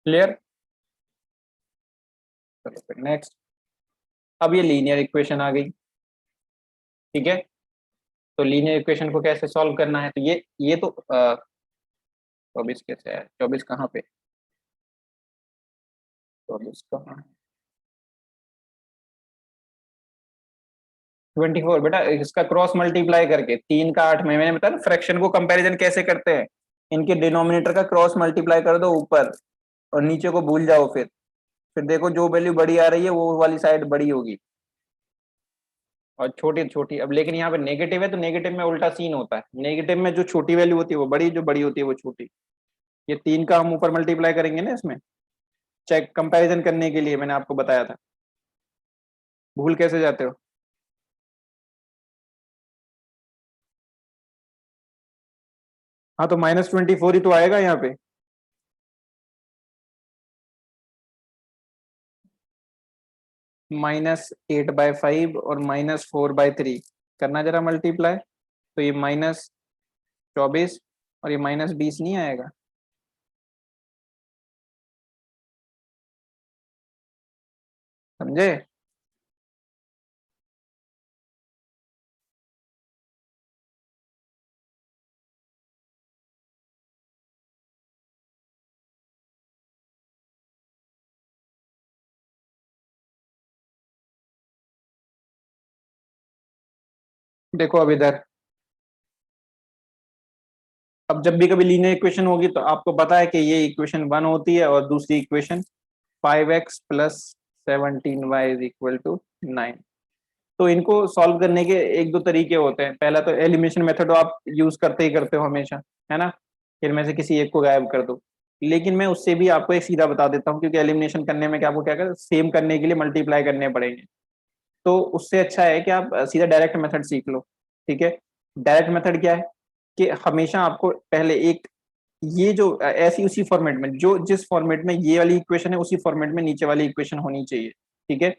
क्लियर? चलो फिर नेक्स्ट। अब ये लीनियर इक्वेशन आ गई, ठीक है। तो लीनियर इक्वेशन को कैसे सॉल्व करना है, तो ये तो 24 कैसे है, 24 कहाँ पे, 24 कहाँ, 24 बेटा इसका क्रॉस मल्टीप्लाई करके 3 का 8 में, मैंने बताया ना फ्रैक्शन को कंपैरिजन कैसे करते हैं, इनके डिनोमिनेटर का क्रॉस मल्टीप्लाई कर दो ऊपर और नीचे को भूल जाओ। फिर देखो जो वैल्यू बड़ी आ रही है वो वाली साइड बड़ी होगी और छोटी छोटी। अब लेकिन यहाँ पे नेगेटिव है तो नेगेटिव में उल्टा सीन होता है, नेगेटिव में जो छोटी वैल्यू होती है वो बड़ी, जो बड़ी होती है वो छोटी। ये 3 का हम ऊपर मल्टीप्लाई करेंगे ना इसमें, चेक कंपैरिजन करने के लिए मैंने आपको बताया था। भूल कैसे जाते हो? हाँ तो -24 ही तो आएगा यहाँ पे। -8/5 और -4/3 करना जरा मल्टीप्लाई, तो ये -24 और ये -20 नहीं आएगा? समझे? देखो अब इधर, अब जब भी कभी लीनियर इक्वेशन होगी तो आपको पता है कि ये इक्वेशन 1 होती है और दूसरी इक्वेशन 5x + 17y = 9। तो इनको सॉल्व करने के एक दो तरीके होते हैं। पहला तो एलिमिनेशन मेथड आप यूज करते ही करते हो हमेशा, है ना, इनमें से किसी एक को गायब कर दो। लेकिन मैं उससे भी आपको एक सीधा बता देता हूँ, क्योंकि एलिमिनेशन करने में क्या आपको क्या कर सेम करने के लिए मल्टीप्लाई करने पड़ेंगे। तो उससे अच्छा है कि आप सीधा डायरेक्ट मेथड सीख लो, ठीक है। डायरेक्ट मेथड क्या है कि हमेशा आपको पहले एक ये जो ऐसी उसी फॉर्मेट में, जो जिस फॉर्मेट में ये वाली इक्वेशन है उसी फॉर्मेट में नीचे वाली इक्वेशन होनी चाहिए, ठीक है।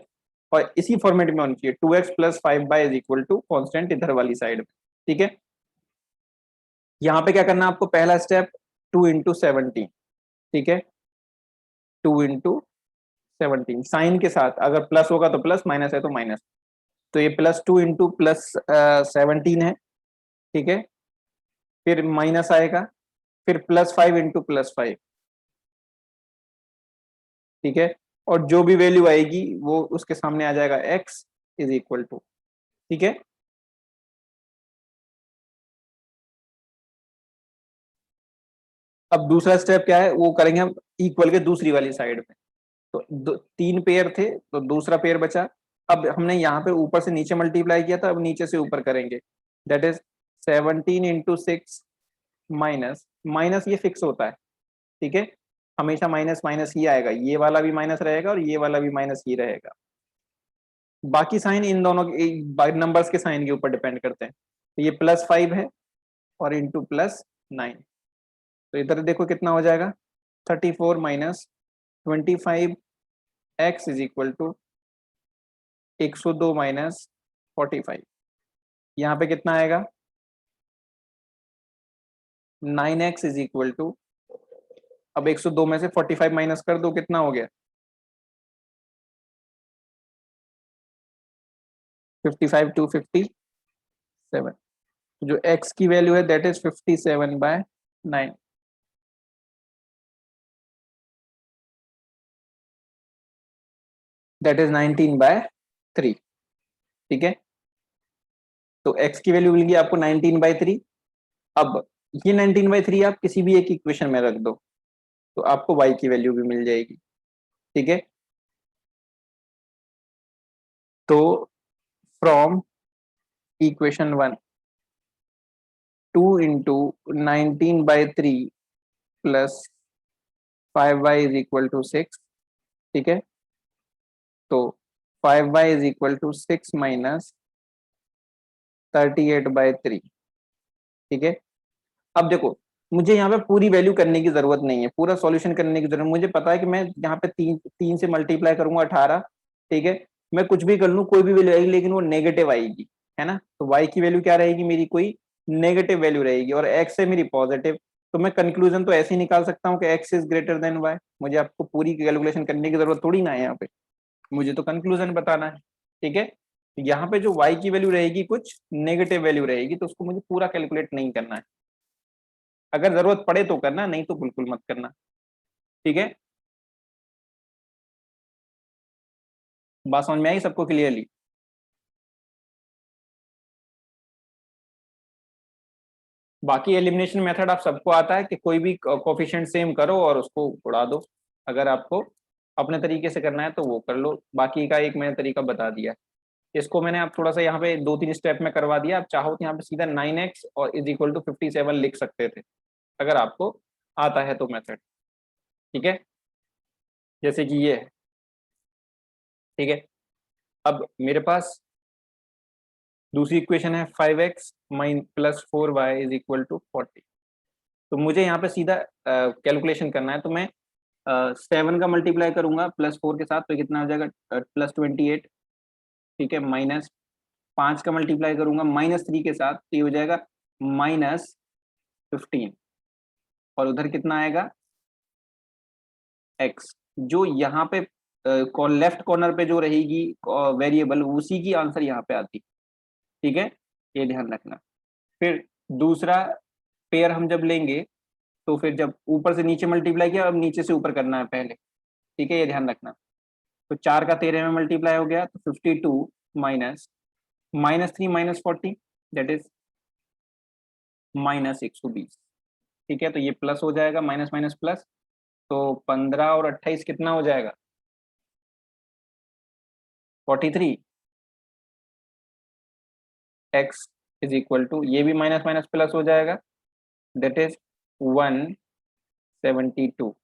और इसी फॉर्मेट में होनी चाहिए 2x + 5y = कांस्टेंट इधर वाली साइड में, ठीक है। यहाँ पे क्या करना है आपको, पहला स्टेप 2 × 17, ठीक है। 2 × 17 साइन के साथ, अगर प्लस होगा तो प्लस, माइनस है तो माइनस। तो ये +2 × +17 है, ठीक है। फिर माइनस आएगा, फिर +5 × +5, ठीक है। और जो भी वैल्यू आएगी वो उसके सामने आ जाएगा x, इज इक्वल टू, ठीक है। अब दूसरा स्टेप क्या है वो करेंगे हम इक्वल के दूसरी वाली साइड में। तो तीन पेयर थे तो दूसरा पेयर बचा। अब हमने यहाँ पे ऊपर से नीचे मल्टीप्लाई किया था, अब नीचे से ऊपर करेंगे। That is 17 into 6 minus, minus ये फिक्स होता है, ठीक है, हमेशा माइनस माइनस ही आएगा, ये वाला भी माइनस रहेगा और ये वाला भी माइनस ही रहेगा। बाकी साइन इन दोनों नंबर्स के साइन के ऊपर डिपेंड करते हैं। तो ये +5 है और इंटू +9, तो इधर देखो कितना हो जाएगा, 34 minus 25 x is equal to 102 minus 45। यहाँ पे कितना आएगा, 9x इज इक्वल टू, अब 102 में से 45 माइनस कर दो, कितना हो गया, 55 टू 57। जो x की वैल्यू है दैट इज 57/9। दैट इज 19/3, ठीक है। तो x की वैल्यू मिलेगी आपको 19/3। अब ये 19/3 आप किसी भी एक इक्वेशन में रख दो तो आपको y की वैल्यू भी मिल जाएगी, ठीक है। तो from equation 1, 2 into 19/3 plus 5y is equal to 6, ठीक है। तो 5y is equal to 6 minus 38/3, ठीक है। अब देखो मुझे यहाँ पे पूरी वैल्यू करने की जरूरत नहीं है, पूरा सॉल्यूशन करने की जरूरत, मुझे पता है कि मैं यहाँ पे तीन तीन से मल्टीप्लाई करूंगा 18, ठीक है। मैं कुछ भी कर लूँ कोई भी वैल्यू आएगी लेकिन वो नेगेटिव आएगी, है ना। तो y की वैल्यू क्या रहेगी मेरी, कोई नेगेटिव वैल्यू रहेगी और x है मेरी पॉजिटिव। तो मैं कंक्लूजन तो ऐसे ही निकाल सकता हूँ कि x is greater than y। मुझे आपको पूरी कैलकुलेशन करने की जरूरत थोड़ी ना है यहाँ पे, मुझे तो कंक्लूजन बताना है, ठीक है। यहाँ पे जो y की वैल्यू रहेगी कुछ नेगेटिव वैल्यू रहेगी तो उसको मुझे पूरा कैलकुलेट नहीं करना है। अगर जरूरत पड़े तो करना, नहीं तो बिल्कुल मत करना, ठीक है। बात समझ में आई सबको क्लियरली। बाकी एलिमिनेशन मेथड आप सबको आता है कि कोई भी कोफिशिएंट सेम करो और उसको उड़ा दो। अगर आपको अपने तरीके से करना है तो वो कर लो, बाकी का एक मैंने तरीका बता दिया। इसको मैंने आप थोड़ा सा यहाँ पे 2-3 स्टेप में करवा दिया। आप चाहो तो यहाँ पे सीधा 9x और इज इक्वल टू 57 लिख सकते थे अगर आपको आता है तो मेथड, ठीक है, जैसे कि ये है, ठीक है। अब मेरे पास दूसरी इक्वेशन है 5x plus 4y is equal to 40। तो मुझे यहाँ पे सीधा कैलकुलेशन करना है, तो मैं 7 का मल्टीप्लाई करूंगा +4 के साथ तो कितना हो जाएगा, +28, ठीक है। माइनस 5 का मल्टीप्लाई करूंगा -3 के साथ तो ये हो जाएगा -15, और उधर कितना आएगा x। जो यहाँ पे लेफ्ट कॉर्नर पे जो रहेगी वेरिएबल उसी की आंसर यहाँ पे आती, ठीक है, ये ध्यान रखना। फिर दूसरा पेयर हम जब लेंगे तो फिर जब ऊपर से नीचे मल्टीप्लाई किया अब नीचे से ऊपर करना है पहले, ठीक है, ये ध्यान रखना। तो 4 का 13 में मल्टीप्लाई हो गया तो 52 माइनस -3 माइनस 40 दैट इज -120, ठीक है। तो ये प्लस हो जाएगा, माइनस माइनस प्लस, तो 15 और 28 कितना हो जाएगा, 43। x इज इक्वल टू, ये भी माइनस माइनस प्लस हो जाएगा, दैट इज 172।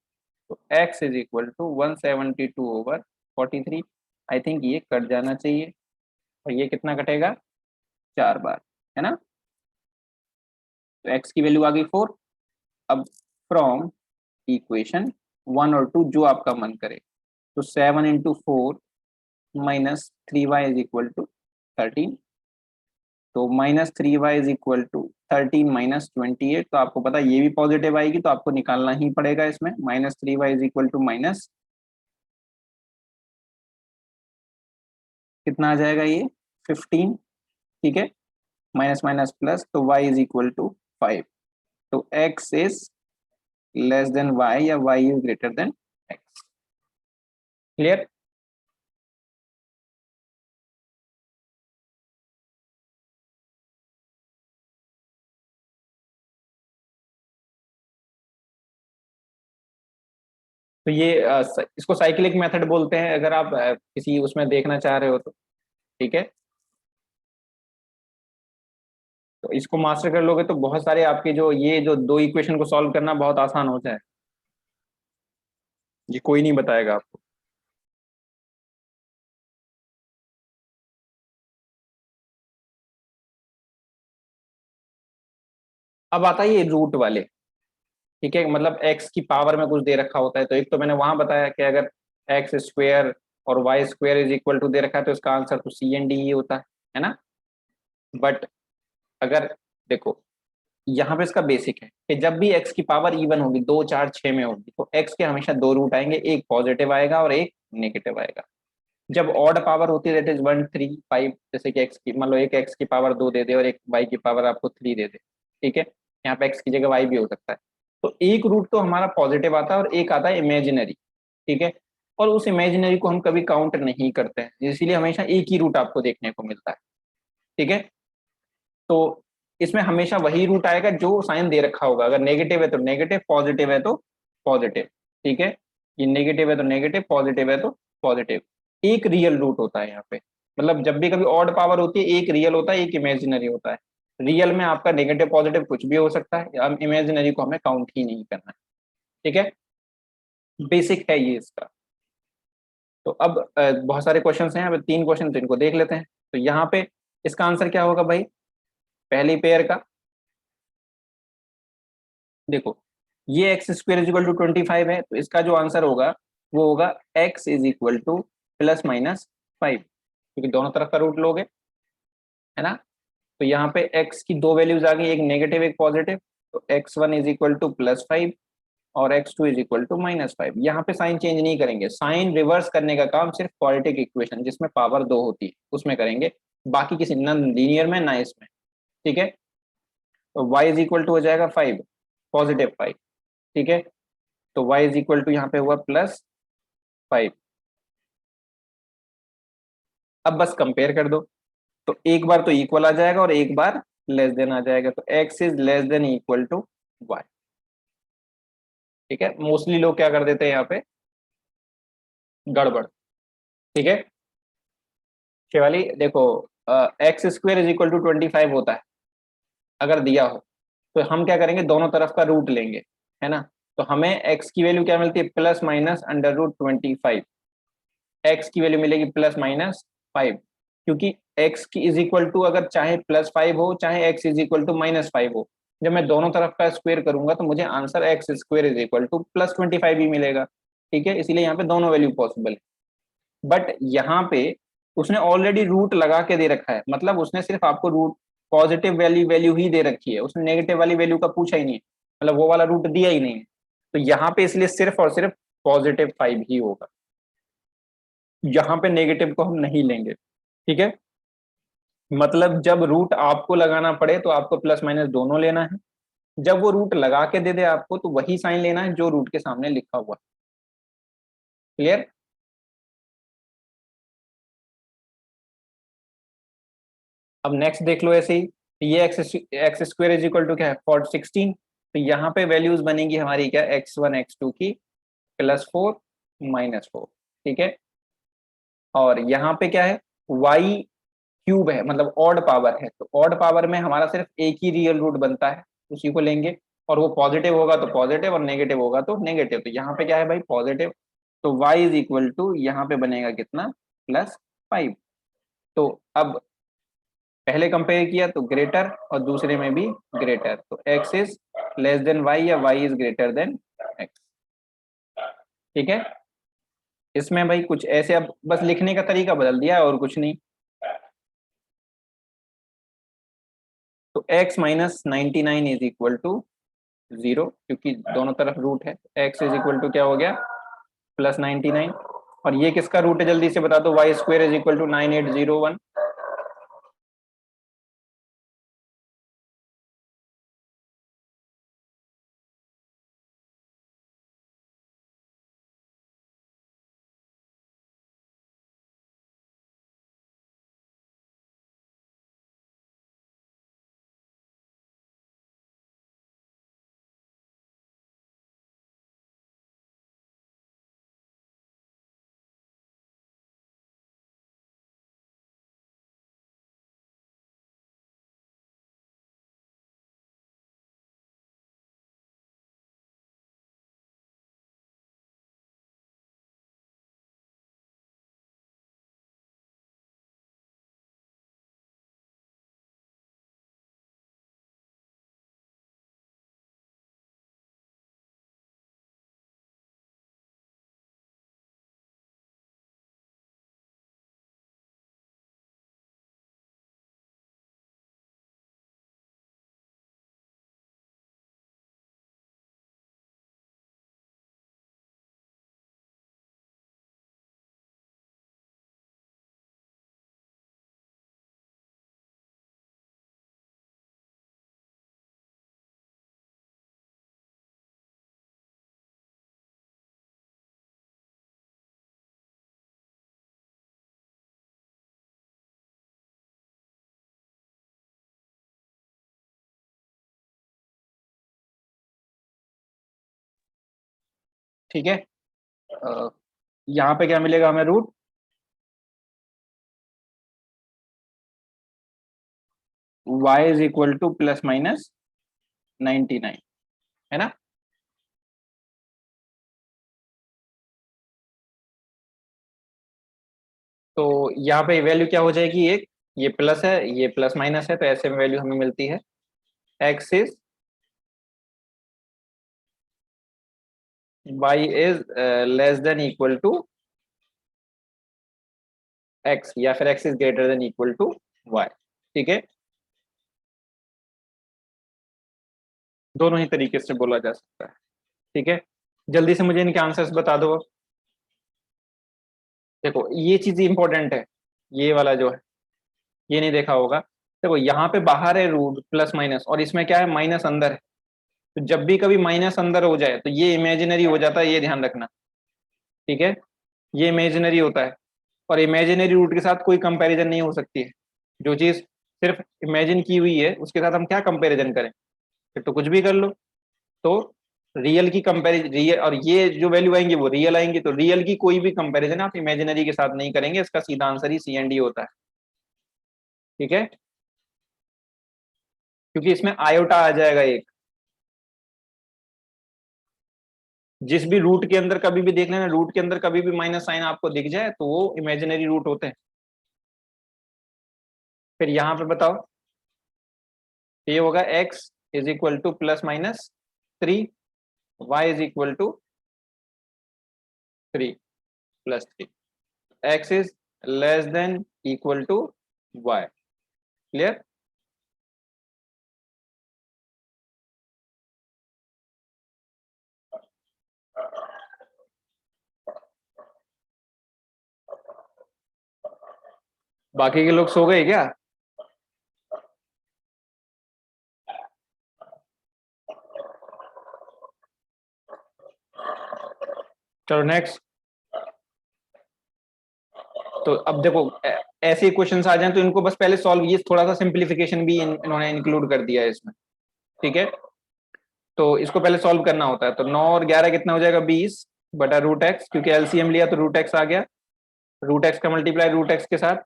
तो x is equal to 172/43। I think ये कट जाना चाहिए और ये कितना कटेगा, 4 बार, है ना। तो x की वैल्यू आ गई 4। अब फ्रॉम इक्वेशन 1 और 2 जो आपका मन करे, तो 7 into 4 minus 3y is equal to 13। तो -3y is equal to 13 minus 28। तो आपको पता है ये भी पॉजिटिव आएगी तो आपको निकालना ही पड़ेगा इसमें, -3y is equal to minus कितना आ जाएगा ये 15, ठीक है, माइनस माइनस प्लस, तो y इज इक्वल टू 5। तो x is less then y या y is greater then x। Clear. तो ये इसको साइक्लिक मेथड बोलते हैं, अगर आप किसी उसमें देखना चाह रहे हो तो। ठीक है, तो इसको मास्टर कर लोगे तो बहुत सारे आपके जो ये जो दो इक्वेशन को सॉल्व करना बहुत आसान हो जाए। ये कोई नहीं बताएगा आपको। अब आता है ये रूट वाले। ठीक है, मतलब एक्स की पावर में कुछ दे रखा होता है, तो एक तो मैंने वहां बताया कि अगर एक्स स्क्वेयर और y square is equal to दे रखा है तो इसका आंसर तो सी एन डी ही होता है ना। बट अगर देखो, यहाँ पे इसका बेसिक है कि जब भी एक्स की पावर इवन होगी, 2 4 6 में होगी, तो एक्स के हमेशा दो रूट आएंगे, एक पॉजिटिव आएगा और एक नेगेटिव आएगा। जब ऑड पावर होती है, दैट इज 1 3 5, जैसे कि एक्स की मान लो एक एक्स की पावर 2 दे दे और एक वाई की पावर आपको 3 दे दे। ठीक है, यहाँ पे एक्स की जगह वाई भी हो सकता है। तो एक रूट तो हमारा पॉजिटिव आता है और एक आता है इमेजिनरी। ठीक है, और उस इमेजिनरी को हम कभी काउंट नहीं करते हैं, इसीलिए हमेशा एक ही रूट आपको देखने को मिलता है। ठीक है, तो इसमें हमेशा वही रूट आएगा जो साइन दे रखा होगा, अगर नेगेटिव है तो नेगेटिव, पॉजिटिव है तो पॉजिटिव। ठीक है, ये नेगेटिव है तो नेगेटिव, पॉजिटिव है तो पॉजिटिव। एक रियल रूट होता है यहाँ पे, मतलब जब भी कभी ऑड पावर होती है एक रियल होता है एक इमेजिनरी होता है। रियल में आपका नेगेटिव पॉजिटिव कुछ भी हो सकता है, इमेजिनरी को हमें काउंट ही नहीं करना है। ठीक है, बेसिक है ये इसका। तो अब बहुत सारे क्वेश्चंस हैं, अब 3 क्वेश्चन इनको देख लेते हैं। तो यहाँ पे इसका आंसर क्या होगा भाई, पहली पेयर का देखो, ये x square is equal to 25 है, तो इसका जो आंसर होगा वो होगा x is equal to plus minus 5, क्योंकि दोनों तरफ का रूट लोगे, है ना। तो यहाँ पे एक्स की दो वैल्यूज आ गई, एक नेगेटिव एक पॉजिटिव। तो x1 इज इक्वल टू +5 और x2 इज इक्वल टू -5। यहाँ पे साइन चेंज नहीं करेंगे, साइन रिवर्स करने का काम सिर्फ क्वाड्रेटिक इक्वेशन जिसमें पावर 2 होती है उसमें करेंगे, बाकी किसी ना लीनियर में ना इसमें। ठीक है, तो y इज इक्वल टू हो जाएगा 5, +5। ठीक है, तो y इज इक्वल टू यहाँ पे हुआ +5। अब बस कंपेयर कर दो, तो एक बार तो इक्वल आ जाएगा और एक बार लेस देन आ जाएगा, तो x is less than equal to y। ठीक है, मोस्टली लोग क्या कर देते हैं यहाँ पे, गड़बड़। ठीक है, शिवाली देखो, x square is equal to 25 होता है अगर दिया हो, तो हम क्या करेंगे, दोनों तरफ का रूट लेंगे, है ना। तो हमें x की वैल्यू क्या मिलती है, +-√25। एक्स की वैल्यू मिलेगी +-5, क्योंकि x की इज इक्वल टू अगर चाहे +5 हो चाहे x इज इक्वल टू -5 हो, जब मैं दोनों तरफ का स्क्वायर करूंगा तो मुझे answer x square is equal to +25 ही मिलेगा। ठीक है, इसीलिए यहाँ पे दोनों वैल्यू पॉसिबल है। बट यहाँ पे उसने ऑलरेडी रूट लगा के दे रखा है, मतलब उसने सिर्फ आपको रूट पॉजिटिव वैल्यू वैल्यू ही दे रखी है, उसने नेगेटिव वाली वैल्यू का पूछा ही नहीं है, मतलब वो वाला रूट दिया ही नहीं है। तो यहाँ पे इसलिए सिर्फ और सिर्फ +5 ही होगा, यहाँ पे नेगेटिव को हम नहीं लेंगे। ठीक है, मतलब जब रूट आपको लगाना पड़े तो आपको प्लस माइनस दोनों लेना है, जब वो रूट लगा के दे दे आपको तो वही साइन लेना है जो रूट के सामने लिखा हुआ है। क्लियर। अब नेक्स्ट देख लो ऐसे ही, ये x square is equal to क्या है, 16। तो यहाँ पे वैल्यूज बनेगी हमारी क्या, x1 x2 की +4 -4। ठीक है, और यहाँ पे क्या है, y क्यूब है, मतलब ऑड पावर है, तो ऑड पावर में हमारा सिर्फ एक ही रियल रूट बनता है, उसी को लेंगे। और वो पॉजिटिव होगा तो पॉजिटिव और नेगेटिव होगा तो नेगेटिव, तो यहाँ पे क्या है भाई, पॉजिटिव। तो y इज इक्वल टू यहाँ पे बनेगा कितना, +5। तो अब पहले कंपेयर किया तो ग्रेटर और दूसरे में भी ग्रेटर, तो x is less then y या y is greater then x। ठीक है, इसमें भाई कुछ ऐसे अब बस लिखने का तरीका बदल दिया है और कुछ नहीं। तो x -99 इज इक्वल टू 0, क्योंकि दोनों तरफ रूट है, x इज इक्वल टू क्या हो गया, +99। और ये किसका रूट है जल्दी से बता दो, y square is equal to 9801। ठीक है, यहाँ पे क्या मिलेगा हमें, root y is equal to plus minus 99, है ना। तो यहाँ पे वैल्यू क्या हो जाएगी, एक ये प्लस है ये प्लस माइनस है, तो ऐसे में वैल्यू हमें मिलती है x is y is less than equal to x, या फिर x is greater than equal to y। ठीक है, दोनों ही तरीके से बोला जा सकता है। ठीक है, जल्दी से मुझे इनके आंसर्स बता दो। देखो ये चीज इंपॉर्टेंट है, ये वाला जो है ये नहीं देखा होगा। देखो यहाँ पे बाहर है रूट प्लस माइनस, और इसमें क्या है, माइनस अंदर है। तो जब भी कभी माइनस अंदर हो जाए तो ये इमेजिनरी हो जाता है, ये ध्यान रखना। ठीक है, ये इमेजिनरी होता है, और इमेजिनरी रूट के साथ कोई कंपैरिजन नहीं हो सकती है। जो चीज सिर्फ इमेजिन की हुई है उसके साथ हम क्या कंपैरिजन करें, फिर तो कुछ भी कर लो। तो रियल की कंपैरिजन, रियल और ये जो वैल्यू आएंगी वो रियल आएंगी, तो रियल की कोई भी कंपैरिजन आप इमेजिनरी के साथ नहीं करेंगे। इसका सीधा आंसर ही सी एंड डी होता है। ठीक है, क्योंकि इसमें आयोटा आ जाएगा एक, जिस भी रूट के अंदर कभी भी देख लेना, रूट के अंदर कभी भी माइनस साइन आपको दिख जाए तो वो इमेजिनरी रूट होते हैं। फिर यहाँ पे बताओ, ये होगा x is equal to plus minus 3, y is equal to 3 plus 3, x is less than equal to y। Clear. बाकी के लोग सो गए क्या? चलो नेक्स्ट। तो अब देखो ऐसे क्वेश्चंस आ जाएं तो इनको बस पहले सॉल्व, ये थोड़ा सा सिंप्लीफिकेशन भी इन्होंने इंक्लूड कर दिया है इसमें। ठीक है, तो इसको पहले सॉल्व करना होता है। तो 9 और 11 कितना हो जाएगा, 20 बटा रूट एक्स, क्योंकि एलसीएम लिया तो रूट एक्स आ गया। रूट एक्स का मल्टीप्लाई रूट एक्स के साथ,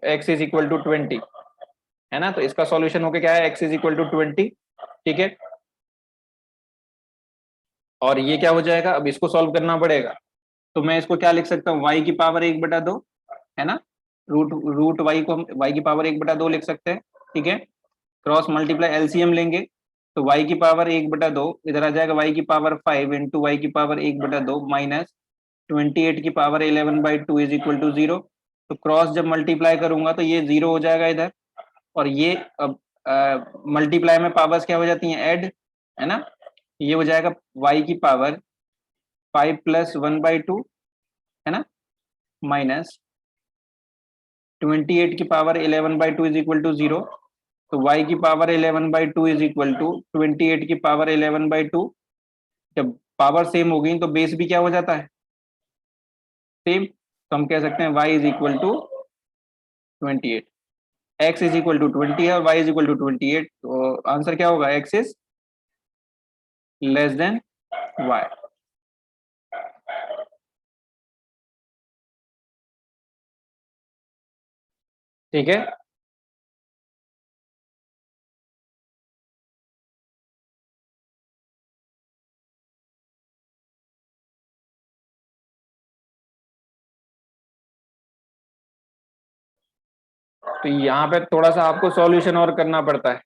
एक्स इज इक्वल टू 20, है ना। तो इसका सॉल्यूशन होके क्या है, एक्स इज इक्वल टू 20। ठीक है, और ये क्या हो जाएगा, अब इसको सॉल्व करना पड़ेगा। तो मैं इसको क्या लिख सकता हूँ, y की पावर 1/2, है ना। रूट रूट y को हम y की पावर 1/2 लिख सकते हैं। ठीक है, क्रॉस मल्टीप्लाई एलसीएम लेंगे तो y की पावर 1/2 इधर आ जाएगा, y की पावर 5 इंटू वाई की पावर 1/2 माइनस 28 की पावर 11/2 इज इक्वल टू 0। तो क्रॉस जब मल्टीप्लाई करूंगा तो ये 0 हो जाएगा इधर, और ये अब मल्टीप्लाई में पावर्स क्या हो जाती हैं, ऐड, है ना। ये हो जाएगा y की पावर 5 प्लस 1/2, है ना, माइनस 28 की पावर 11/2 इज इक्वल टू 0। तो y की पावर 11/2 इज इक्वल टू 28 की पावर 11/2। जब पावर सेम हो गई तो बेस भी क्या हो जाता है, सेम। तो हम कह सकते हैं y is equal to 28, x is equal to 20 है और y इज इक्वल टू 28। तो आंसर क्या होगा, x is less then y। ठीक है, तो यहाँ पे थोड़ा सा आपको सॉल्यूशन और करना पड़ता है।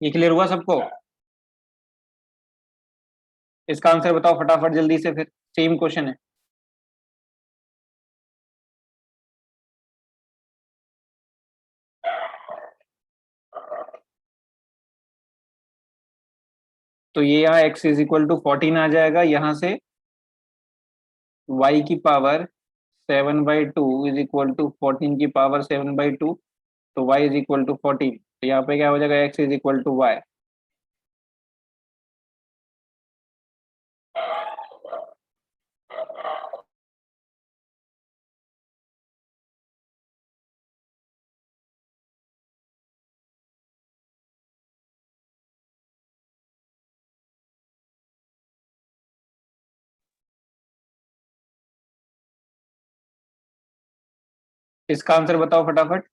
ये क्लियर हुआ सबको? इसका आंसर बताओ फटाफट जल्दी से, फिर सेम क्वेश्चन है। तो ये यहाँ x इज इक्वल टू 14 आ जाएगा, यहाँ से y की पावर 7/2 इज इक्वल टू 14 की पावर 7/2। तो y इज इक्वल टू 14, तो यहाँ पे क्या हो जाएगा, x is equal to y। इसका आंसर बताओ फटाफट।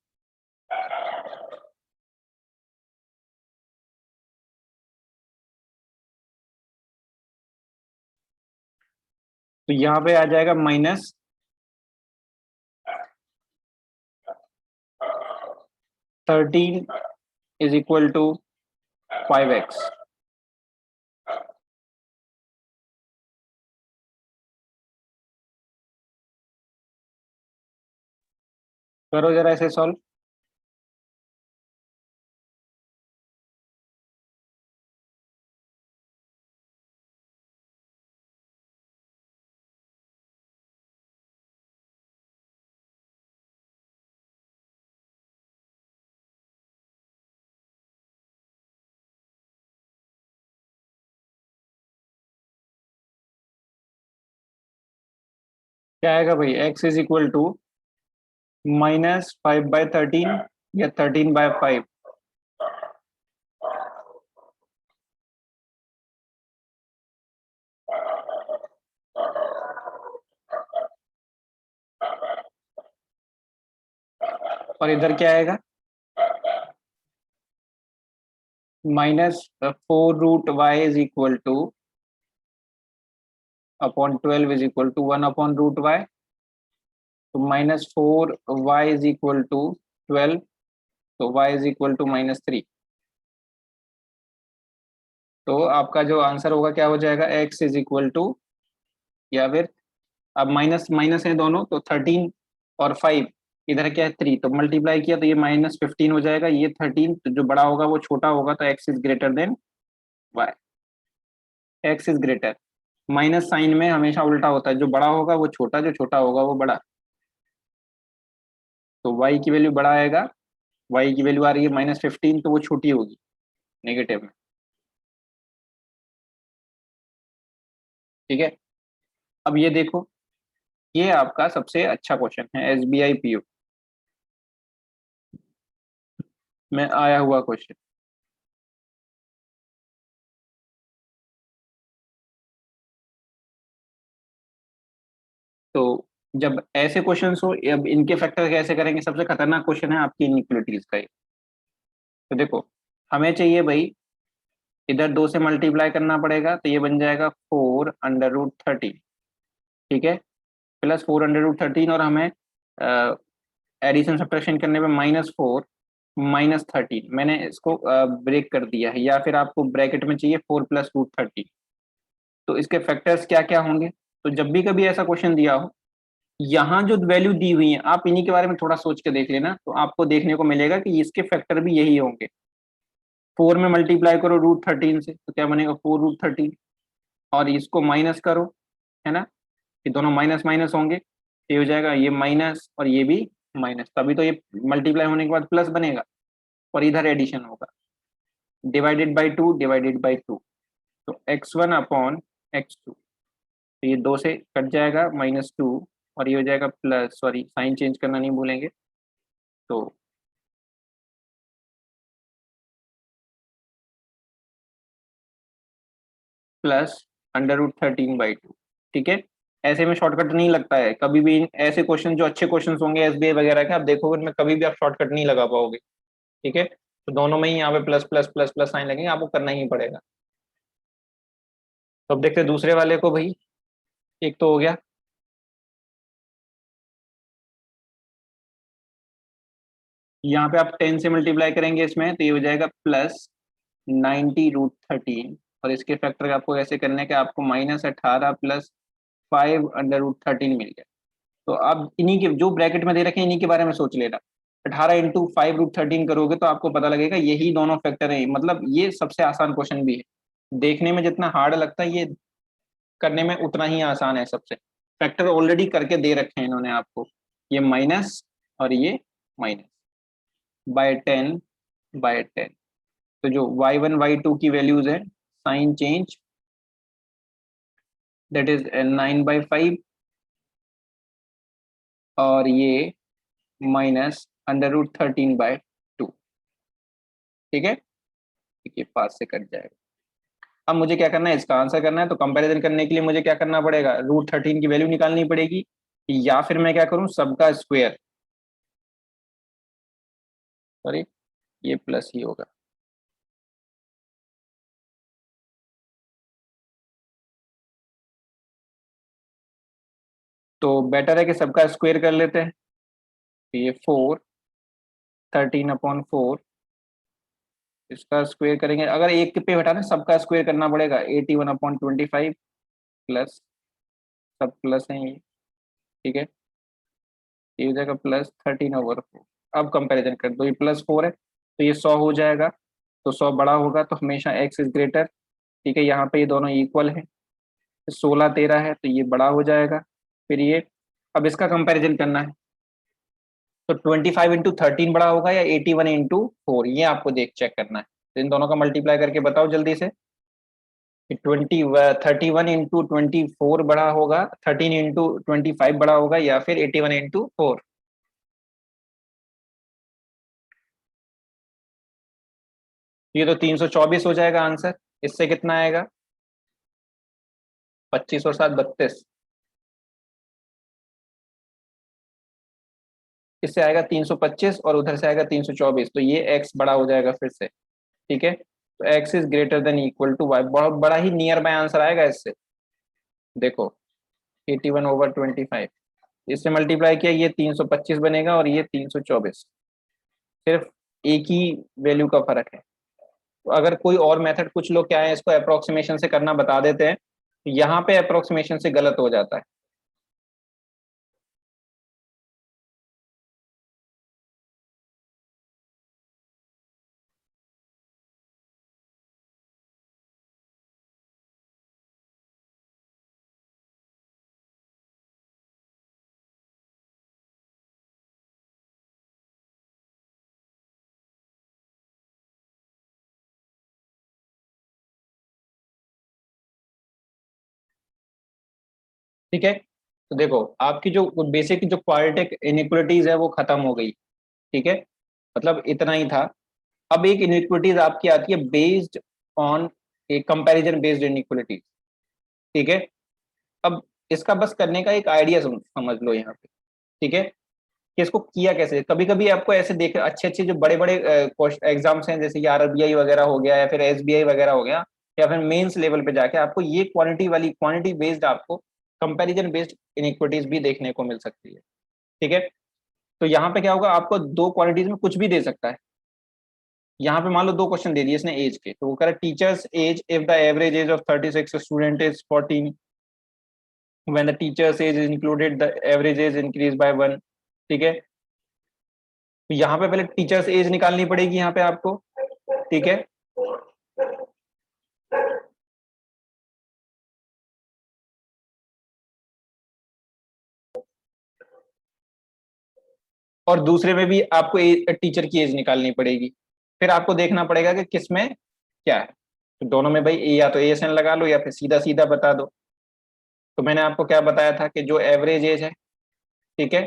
तो यहाँ पे आ जाएगा -13 इज इक्वल टू 5x। करो जरा ऐसे सॉल्व। क्या आएगा भाई, x इज इक्वल टू -5/13 या 13/5। और इधर क्या आएगा, -4√y is equal to upon 12 is equal to 1/√y। तो -4y इज इक्वल टू 12, तो y इज इक्वल टू -3। तो आपका जो आंसर होगा क्या हो जाएगा, x इज इक्वल टू, या फिर अब माइनस माइनस है दोनों, तो 13 और 5, इधर क्या है 3, तो मल्टीप्लाई किया तो ये -15 हो जाएगा, ये 13, तो जो बड़ा होगा वो छोटा होगा, तो x is greater than y। x is greater, minus sign में हमेशा उल्टा होता है, जो बड़ा होगा वो छोटा, जो छोटा होगा वो बड़ा। तो y की वैल्यू बड़ा आएगा, y की वैल्यू आ रही है -15, तो वो छोटी होगी नेगेटिव में। ठीक है, अब ये देखो, ये आपका सबसे अच्छा क्वेश्चन है SBI PO में आया हुआ क्वेश्चन। तो जब ऐसे क्वेश्चन हो, अब इनके फैक्टर कैसे करेंगे, सबसे खतरनाक क्वेश्चन है आपकी इनइक्वालिटीज का ये। तो देखो, हमें चाहिए भाई, इधर 2 से मल्टीप्लाई करना पड़ेगा, तो ये बन जाएगा 4√13। ठीक है, प्लस 4√13, और हमें एडिशन सब्ट्रैक्शन करने पे -4 -13, मैंने इसको ब्रेक कर दिया है, या फिर आपको ब्रैकेट में चाहिए 4 + √13। तो इसके फैक्टर्स क्या क्या होंगे, तो जब भी कभी ऐसा क्वेश्चन दिया हो, यहाँ जो वैल्यू दी हुई है, आप इन्हीं के बारे में थोड़ा सोच के देख लेना, तो आपको देखने को मिलेगा कि इसके फैक्टर भी यही होंगे। 4 में मल्टीप्लाई करो √13 से, तो क्या बनेगा 4√13, और इसको माइनस करो, है ना, ये दोनों माइनस माइनस होंगे, ये हो जाएगा ये माइनस और ये भी माइनस, तभी तो ये मल्टीप्लाई होने के बाद प्लस बनेगा, और इधर एडिशन होगा, डिवाइडेड बाई 2 तो x1/x2, तो ये 2 से कट जाएगा -2, और ये हो जाएगा प्लस, सॉरी साइन चेंज करना नहीं भूलेंगे, तो प्लस √13/2। ठीक है, ऐसे में शॉर्टकट नहीं लगता है कभी भी, ऐसे क्वेश्चन जो अच्छे क्वेश्चन होंगे SBI वगैरह के, आप देखोगे उनमें कभी भी आप शॉर्टकट नहीं लगा पाओगे। ठीक है, तो दोनों में ही यहाँ पे plus plus plus plus sign लगेंगे, आपको करना ही पड़ेगा। तो अब देखते हैं दूसरे वाले को भाई, एक तो हो गया, यहाँ पे आप 10 से मल्टीप्लाई करेंगे इसमें, तो ये हो जाएगा +90√13, और इसके फैक्टर आपको ऐसे करने हैं कि आपको -18 + 5√13 मिल गया। तो अब इन्हीं के जो ब्रैकेट में दे रखे हैं इन्हीं के बारे में सोच लेना, 18 × 5√13 करोगे तो आपको पता लगेगा यही दोनों फैक्टर है, मतलब ये सबसे आसान क्वेश्चन भी है, देखने में जितना हार्ड लगता है ये करने में उतना ही आसान है सबसे। फैक्टर ऑलरेडी करके दे रखे हैं इन्होंने आपको, ये माइनस और ये माइनस। by 10 तो जो y1 y2 की वैल्यूज है, साइन चेंज दैट इज 9/5 और ये -√13/2। ठीक है, ये 5 से कट जाएगा। अब मुझे क्या करना है, इसका आंसर करना है, तो कंपैरिजन करने के लिए मुझे क्या करना पड़ेगा, √13 की वैल्यू निकालनी पड़ेगी, या फिर मैं क्या करूं, सबका स्क्वायर, सॉरी ये प्लस ही होगा। तो बेटर है कि सबका स्क्वायर कर लेते हैं। तो ये 13/4, इसका स्क्वायर करेंगे, अगर एक पे हटाना सबका स्क्वायर करना पड़ेगा, 81/25 प्लस, सब प्लस है ये, ठीक है, ये हो जाएगा +13/4। अब कंपैरिजन कर दो, ये +4 है तो ये 100 हो जाएगा, तो 100 बड़ा होगा तो हमेशा x इज ग्रेटर। ठीक है, यहाँ पे ये दोनों इक्वल है, 16 13 है तो ये बड़ा हो जाएगा। फिर ये, अब इसका कंपैरिजन करना है, तो 25 × 13 बड़ा होगा या 81 × 4, ये आपको देख चेक करना है। तो इन दोनों का मल्टीप्लाई करके बताओ जल्दी से, 31 × 24 बड़ा होगा, 13 × 25 बड़ा होगा, या फिर 81 × 4। ये तो 324 हो जाएगा आंसर। इससे कितना आएगा, 25 और 7 32, इससे आएगा 325 और उधर से आएगा 324, तो ये x बड़ा हो जाएगा फिर से। ठीक है, तो x is greater than equal to y, बहुत बड़ा ही नियर बाय आंसर आएगा इससे। देखो 81/25, इससे मल्टीप्लाई किया, ये 325 बनेगा और ये 324, सिर्फ एक ही वैल्यू का फर्क है। तो अगर कोई और मेथड, कुछ लोग क्या है इसको अप्रोक्सीमेशन से करना बता देते हैं, तो यहाँ पे अप्रोक्सीमेशन से गलत हो जाता है। ठीक है, तो देखो आपकी जो बेसिक जो क्वाड्रेटिक इनइक्वालिटीज है वो खत्म हो गई। ठीक है, मतलब इतना ही था। अब एक इनइक्वालिटीज आपकी आती है based on A comparison based inequalities. ठीक है, अब इसका बस करने का एक आइडिया समझ लो यहाँ पे। ठीक है, कि इसको किया कैसे, कभी कभी आपको ऐसे देख, अच्छे अच्छे जो बड़े बड़े एग्जाम्स हैं, जैसे कि आरबीआई वगैरह हो गया या फिर एसबीआई वगैरह हो गया, या फिर मेंस लेवल पे जाके आपको ये क्वांटिटी बेस्ड आपको कंपैरिजन बेस्ड इनइक्विटीज भी देखने को मिल सकती है। ठीक है, तो यहाँ पे क्या होगा, आपको दो क्वांटिटीज में कुछ भी दे सकता है। यहाँ पे मान लो दो क्वेश्चन दे दिए इसने एज के, तो वो कह रहा है teachers age if the average age of 36 student is 14, when the teacher's age is included the average age increase by 1। ठीक है, तो यहाँ पे पहले टीचर्स एज निकालनी पड़ेगी यहाँ पे आपको। ठीक है, और दूसरे में भी आपको टीचर की एज निकालनी पड़ेगी। फिर आपको देखना पड़ेगा कि किसमें क्या है, तो दोनों में भाई या तो ASN लगा लो या फिर सीधा सीधा बता दो। तो मैंने आपको क्या बताया था कि जो एवरेज एज है, ठीक है,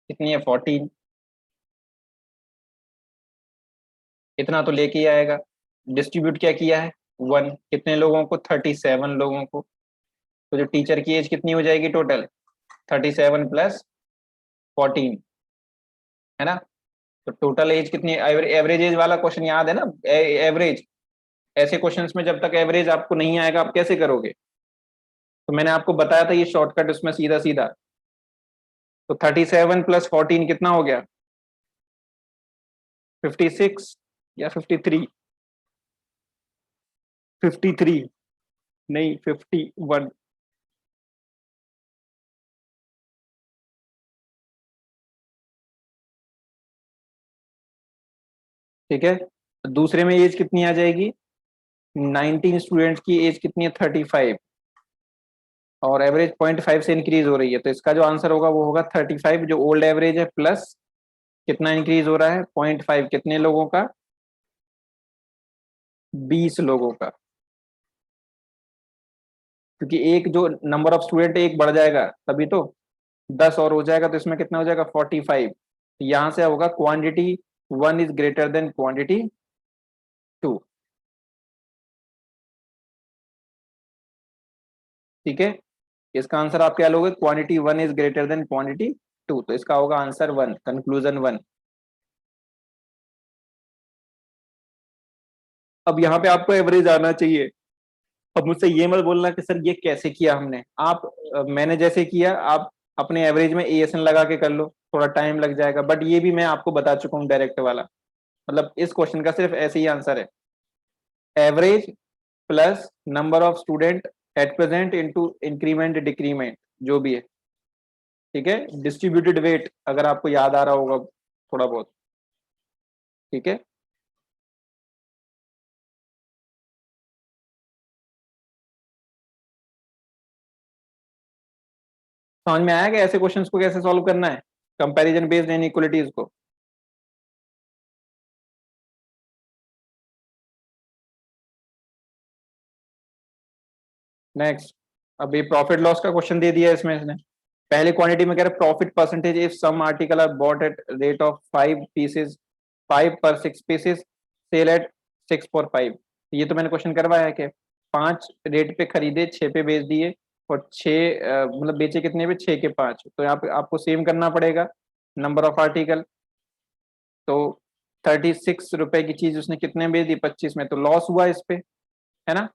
कितनी है 14, इतना तो लेके ही आएगा। डिस्ट्रीब्यूट क्या किया है 1, कितने लोगों को 37 लोगों को। तो जो टीचर की एज कितनी हो जाएगी टोटल, 37 + 14, है ना। तो टोटल एज कितनी, एवरेज एज वाला क्वेश्चन याद है ना, एवरेज। ऐसे क्वेश्चंस में जब तक एवरेज आपको नहीं आएगा आप कैसे करोगे। तो मैंने आपको बताया था ये शॉर्टकट, उसमें सीधा सीधा। तो 37 + 14 कितना हो गया, 56 या 53, 53 नहीं 51। ठीक है, दूसरे में एज कितनी आ जाएगी, 19 स्टूडेंट्स की एज कितनी है 35, और एवरेज 0.5 से इंक्रीज हो रही है, तो इसका जो आंसर होगा वो होगा 35, जो ओल्ड एवरेज है, प्लस कितना इंक्रीज हो रहा है? 0.5। कितने लोगों का? 20 लोगों का, क्योंकि एक जो नंबर ऑफ स्टूडेंट एक बढ़ जाएगा तभी तो 10 और हो जाएगा, तो इसमें कितना हो जाएगा? 45। यहां से होगा quantity 1 is greater then quantity 2। ठीक है, इसका आंसर आप क्या लोगे? Quantity 1 is greater then quantity 2, तो इसका होगा आंसर 1, कंक्लूजन 1। अब यहाँ पे आपको एवरेज आना चाहिए। अब मुझसे ये मत बोलना कि सर ये कैसे किया हमने। आप मैंने जैसे किया आप अपने एवरेज में एएसएन लगा के कर लो, थोड़ा टाइम लग जाएगा, बट ये भी मैं आपको बता चुका हूँ डायरेक्ट वाला। मतलब इस क्वेश्चन का सिर्फ ऐसे ही आंसर है, average plus number of student at present into increment decrement जो भी है। ठीक है, डिस्ट्रीब्यूटेड वेट अगर आपको याद आ रहा होगा थोड़ा बहुत। ठीक है, समझ में आया कि ऐसे क्वेश्चंस को कैसे सॉल्व करना है, कंपैरिजन बेस्ड इनइक्वालिटीज को। नेक्स्ट, अब ये प्रॉफिट लॉस का क्वेश्चन दे दिया है इसमें इसने। पहले क्वांटिटी में कह रहे profit percentage if some article are bought at rate of 5 pieces, 5 पर 6 पीसेस, सेल एट 6 फॉर 5। ये तो मैंने क्वेश्चन करवाया है कि 5 रेट पे खरीदे, 6 पे बेच दिए, और 6 मतलब बेचे कितने पे? 6 के 5। तो यहाँ पे आपको सेम करना पड़ेगा नंबर ऑफ आर्टिकल। तो 36 रुपए की चीज उसने कितने में बेच दी? 25 में, तो लॉस हुआ इस पे, है ना।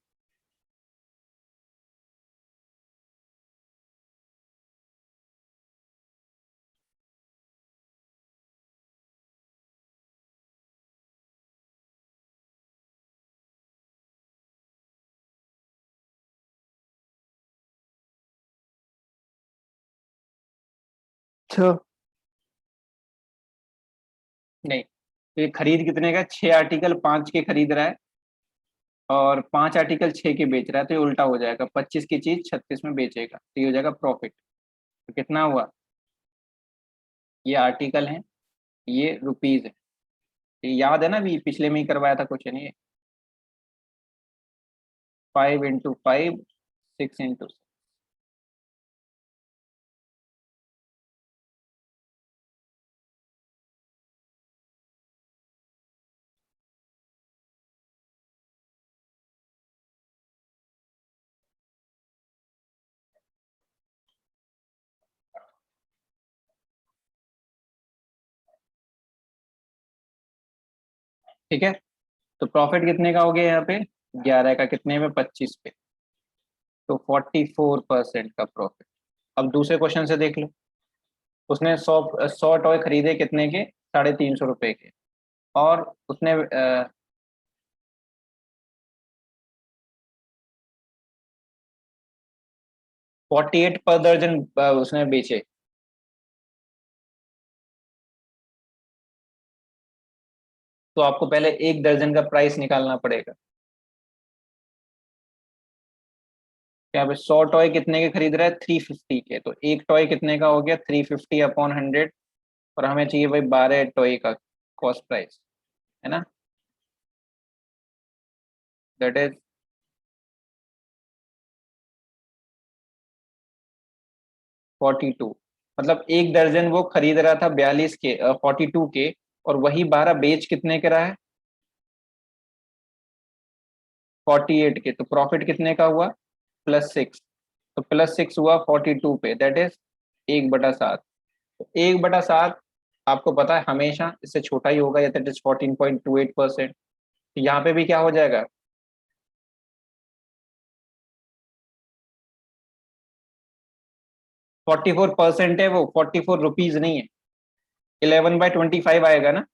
अच्छा, नहीं, तो ये खरीद कितने का? 6 आर्टिकल 5 के खरीद रहा है, और 5 आर्टिकल 6 के बेच रहा है, तो ये उल्टा हो जाएगा, 25 की चीज 36 में बेचेगा, तो ये हो जाएगा प्रॉफिट। तो कितना हुआ? ये आर्टिकल है, ये रुपीज है। ये याद है ना, भी पिछले में ही करवाया था क्वेश्चन ये। 5 × 5, 6 × ठीक है, तो प्रॉफिट कितने का हो गया यहाँ पे? 11 का, कितने पे? 25 पे, तो 44% का प्रॉफिट। अब दूसरे क्वेश्चन से देख लो, उसने 100 टॉय खरीदे कितने के? 350 रुपए के, और उसने 48 पर दर्जन उसने बेचे। तो आपको पहले एक दर्जन का प्राइस निकालना पड़ेगा। यहाँ पे 100 टॉय कितने के खरीद रहा है? 350 के, तो एक टॉय कितने का हो गया? 350/100, और हमें चाहिए भाई 12 टॉय का कॉस्ट प्राइस, है ना। That is 42। मतलब एक दर्जन वो खरीद रहा था 42 के, 42 के, और वही 12 बेच कितने के रहा है? 48 के, तो प्रॉफिट कितने का हुआ? +6। तो +6 हुआ 42 पे, दैट इज 1/7। तो 1/7 आपको पता है हमेशा इससे छोटा ही होगा, या दैट इज 14.28%। तो यहाँ पे भी क्या हो जाएगा? 44% है वो, 44 रुपीज नहीं है। 11/25 आएगा ना।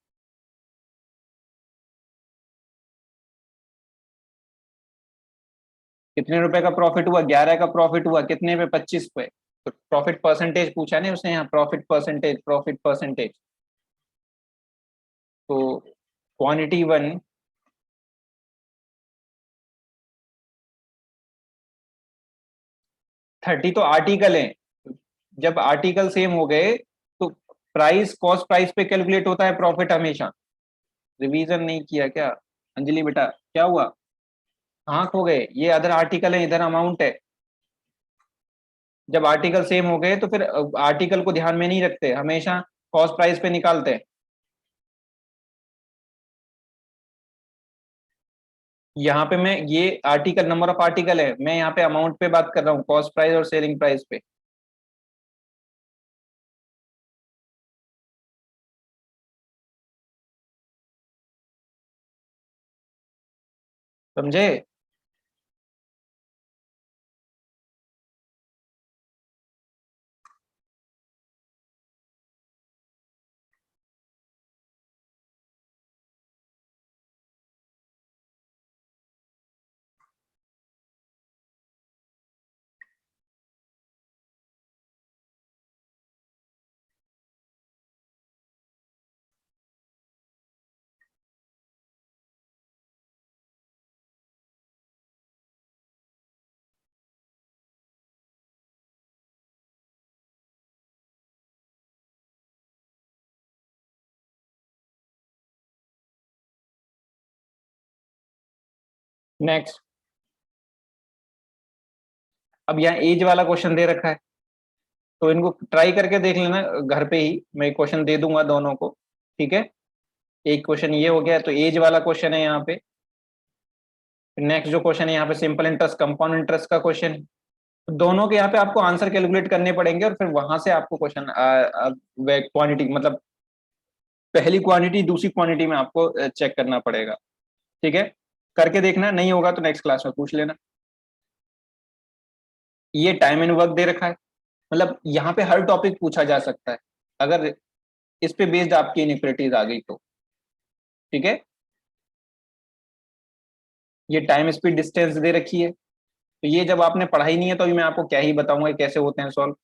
कितने रुपए का प्रॉफिट हुआ? 11 का प्रॉफिट हुआ, कितने पे? 25 पे। तो प्रॉफिट परसेंटेज पूछा नहीं उसने यहाँ, प्रॉफिट परसेंटेज, प्रॉफिट परसेंटेज। तो क्वांटिटी 1, 30 तो आर्टिकल है। जब आर्टिकल सेम हो गए तो प्राइस कॉस्ट प्राइस पे कैलकुलेट होता है प्रॉफिट हमेशा। रिवीजन नहीं किया क्या अंजलि बेटा, क्या हुआ? हाँ खो गए, ये अदर आर्टिकल है, इधर अमाउंट है। जब आर्टिकल सेम हो गए तो फिर आर्टिकल को ध्यान में नहीं रखते, हमेशा कॉस्ट प्राइस पे निकालते हैं। यहाँ पे मैं ये आर्टिकल नंबर ऑफ आर्टिकल है, मैं यहाँ पे अमाउंट पे बात कर रहा हूँ, कॉस्ट प्राइस और सेलिंग प्राइस पे। समझे? नेक्स्ट, अब यहाँ एज वाला क्वेश्चन दे रखा है, तो इनको ट्राई करके देख लेना घर पे ही, मैं क्वेश्चन दे दूंगा दोनों को, ठीक है। एक क्वेश्चन ये हो गया, तो एज वाला क्वेश्चन है यहाँ पे। नेक्स्ट जो क्वेश्चन है यहाँ पे सिंपल इंटरेस्ट कंपाउंड इंटरेस्ट का क्वेश्चन है। तो दोनों के यहाँ पे आपको आंसर कैलकुलेट करने पड़ेंगे और फिर वहां से आपको क्वेश्चन क्वांटिटी मतलब पहली क्वांटिटी दूसरी क्वांटिटी में आपको चेक करना पड़ेगा, ठीक है। करके देखना, नहीं होगा तो नेक्स्ट क्लास में पूछ लेना। ये टाइम एंड वर्क दे रखा है, मतलब यहाँ पे हर टॉपिक पूछा जा सकता है अगर इस पे बेस्ड आपकी इनइक्वालिटीज आ गई तो, ठीक है। ये टाइम स्पीड डिस्टेंस दे रखी है, तो ये जब आपने पढ़ाई नहीं है तो अभी मैं आपको क्या ही बताऊंगा कैसे होते हैं सॉल्व।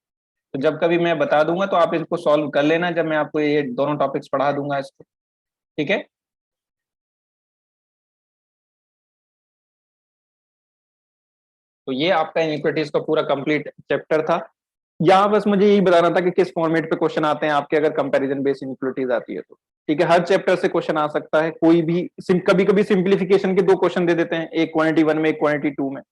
तो जब कभी मैं बता दूंगा तो आप इसको सॉल्व कर लेना, जब मैं आपको ये दोनों टॉपिक्स पढ़ा दूंगा इसको, ठीक है। तो ये आपका इनइक्वालिटीज का पूरा कंप्लीट चैप्टर था। यहाँ बस मुझे यही बताना था कि किस फॉर्मेट पे क्वेश्चन आते हैं आपके, अगर कंपैरिजन बेस्ड इनइक्वालिटीज आती है तो, ठीक है। हर चैप्टर से क्वेश्चन आ सकता है, कोई भी कभी कभी सिंप्लीफिकेशन के 2 क्वेश्चन दे देते हैं, एक क्वांटिटी 1 में एक क्वांटिटी 2 में।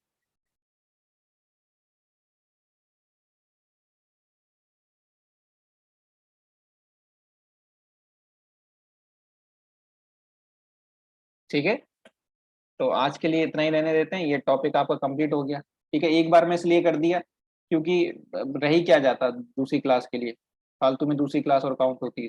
ठीक है, तो आज के लिए इतना ही रहने देते हैं, ये टॉपिक आपका कंप्लीट हो गया, ठीक है। एक बार में इसलिए कर दिया क्योंकि रह ही क्या जाता दूसरी क्लास के लिए, फालतू में दूसरी क्लास और काउंट होती है।